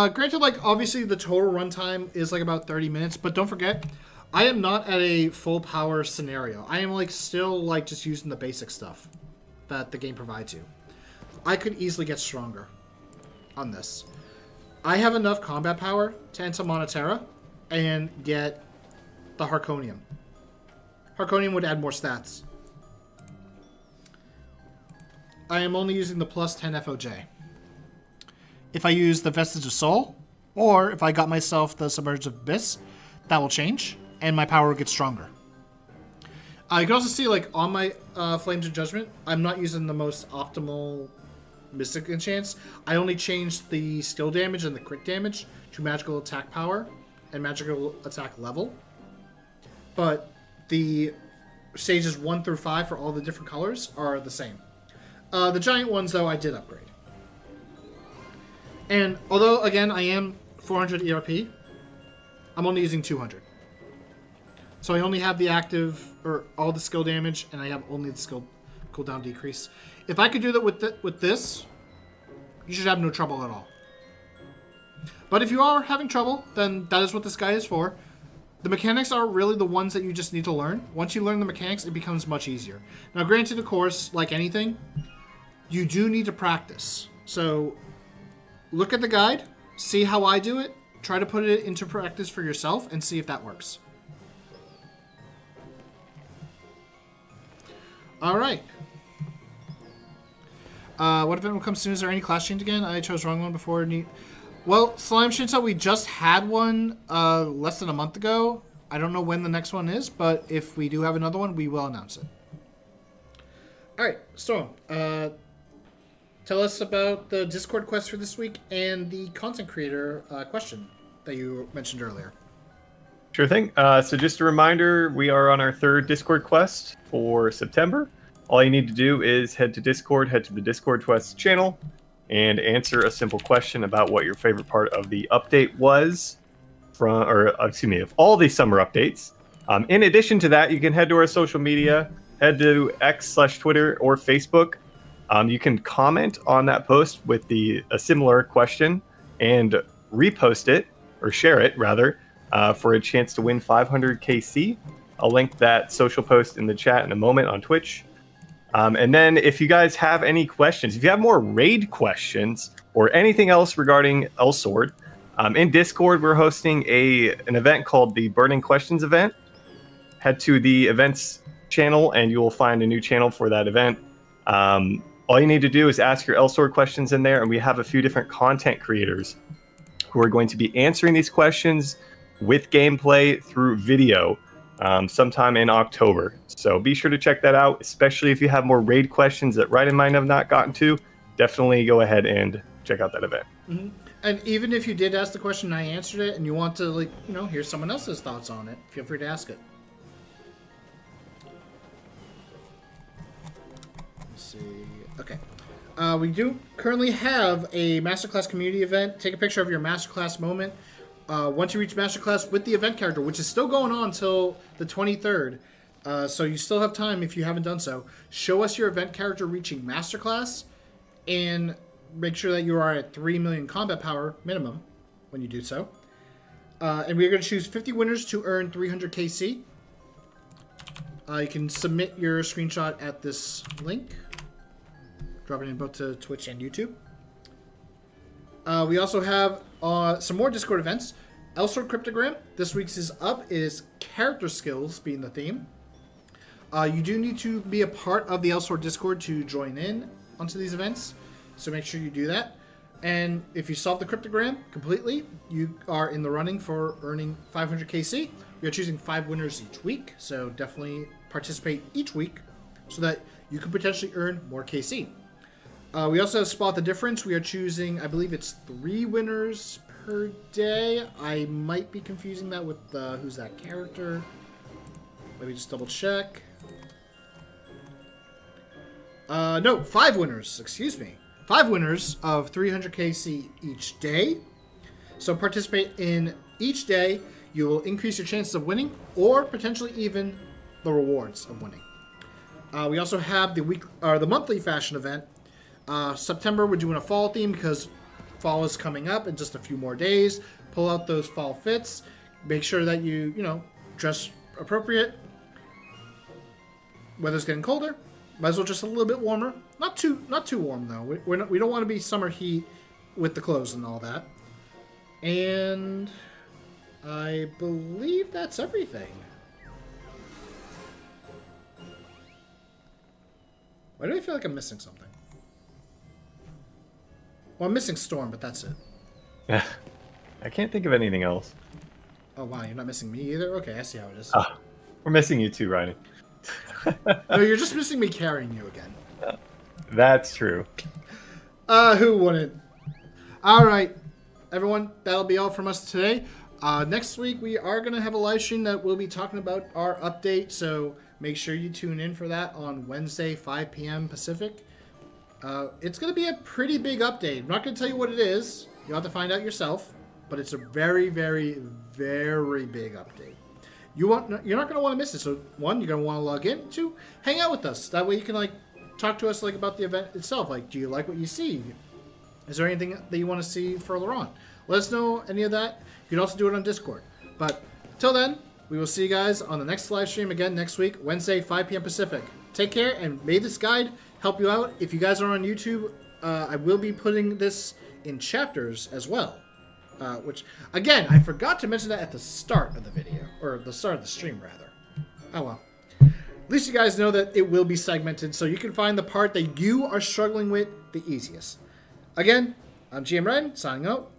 Granted, like, obviously the total runtime is like about 30 minutes, but don't forget, I am not at a full power scenario. I am like still like just using the basic stuff that the game provides you. I could easily get stronger on this. I have enough combat power to enter Monoterra and get the Harconium. Harconium would add more stats. I am only using the plus 10 FOJ. If I use the Vestige of Soul, or if I got myself the Submerged Abyss, that will change, and my power will get stronger. You can also see, like, on my Flames of Judgment, I'm not using the most optimal Mystic Enchants. I only changed the skill damage and the crit damage to magical attack power and magical attack level. But the stages 1 through 5 for all the different colors are the same. The giant ones, though, I did upgrade. And although, again, I am 400 ERP, I'm only using 200. So I only have the active, or all the skill damage, and I have only the skill cooldown decrease. If I could do that with this, you should have no trouble at all. But if you are having trouble, then that is what this guy is for. The mechanics are really the ones that you just need to learn. Once you learn the mechanics, it becomes much easier. Now, granted, of course, like anything, you do need to practice. So look at the guide, see how I do it, try to put it into practice for yourself, and see if that works. All right. What event will come soon? Is there any class change again? I chose wrong one before. Well, Slime Shinsa, we just had one less than a month ago. I don't know when the next one is, but if we do have another one, we will announce it. All right, Storm. Tell us about the Discord quest for this week and the content creator question that you mentioned earlier. Sure thing. So just a reminder, we are on our 3rd Discord quest for September. All you need to do is head to Discord, head to the Discord quest channel, and answer a simple question about what your favorite part of the update was. of all the summer updates. In addition to that, you can head to our social media, head to X/Twitter or Facebook. You can comment on that post with a similar question and repost it, or share it rather, for a chance to win 500 KC. I'll link that social post in the chat in a moment on Twitch. And then if you guys have any questions, if you have more raid questions or anything else regarding Elsword, in Discord, we're hosting an event called the Burning Questions event. Head to the events channel and you will find a new channel for that event. All you need to do is ask your Elsword questions in there, and we have a few different content creators who are going to be answering these questions with gameplay through video sometime in October. So be sure to check that out, especially if you have more raid questions that Ryan might have not gotten to. Definitely go ahead and check out that event. Mm-hmm. And even if you did ask the question and I answered it and you want to hear someone else's thoughts on it, feel free to ask it. Let's see. Okay. We do currently have a Masterclass community event. Take a picture of your Masterclass moment. Once you reach Masterclass with the event character, which is still going on until the 23rd, so you still have time if you haven't done so. Show us your event character reaching Masterclass, and make sure that you are at 3 million combat power minimum when you do so. And we're going to choose 50 winners to earn 300 KC. You can submit your screenshot at this link. Drop it in both to Twitch and YouTube. We also have some more Discord events. Elsword Cryptogram. This week's is up. It is character skills being the theme. You do need to be a part of the Elsword Discord to join in onto these events. So make sure you do that. And if you solve the cryptogram completely, you are in the running for earning 500 KC. We are choosing 5 winners each week. So definitely participate each week so that you could potentially earn more KC. We also have Spot the Difference. We are choosing, I believe it's 3 winners per day. I might be confusing that with who's that character. Let me just double check. No, 5 winners, excuse me. 5 winners of 300 KC each day. So participate in each day. You will increase your chances of winning or potentially even the rewards of winning. We also have the monthly fashion event. September, we're doing a fall theme because fall is coming up in just a few more days. Pull out those fall fits. Make sure that you dress appropriate. Weather's getting colder. Might as well just a little bit warmer. Not too warm though. We don't want to be summer heat with the clothes and all that. And I believe that's everything. Why do I feel like I'm missing something? Well, I'm missing Storm, but that's it. Yeah, I can't think of anything else. Oh, wow, you're not missing me either? Okay, I see how it is. We're missing you too, Ryan. No, you're just missing me carrying you again. That's true. Who wouldn't? All right, everyone, that'll be all from us today. Next week, we are going to have a live stream that we'll be talking about our update, so make sure you tune in for that on Wednesday, 5 p.m. Pacific. It's going to be a pretty big update. I'm not going to tell you what it is. You'll have to find out yourself. But it's a very, very, very big update. You're not going to want to miss it. So, 1, you're going to want to log in. 2, hang out with us. That way you can, talk to us, about the event itself. Do you like what you see? Is there anything that you want to see further on? Let us know any of that. You can also do it on Discord. But, till then, we will see you guys on the next live stream again next week, Wednesday, 5 p.m. Pacific. Take care, and may this guide help you out. If you guys are on YouTube, I will be putting this in chapters as well. Which, again, I forgot to mention that at the start of the video. Or the start of the stream, rather. Oh, well. At least you guys know that it will be segmented, so you can find the part that you are struggling with the easiest. Again, I'm GM Ren, signing out.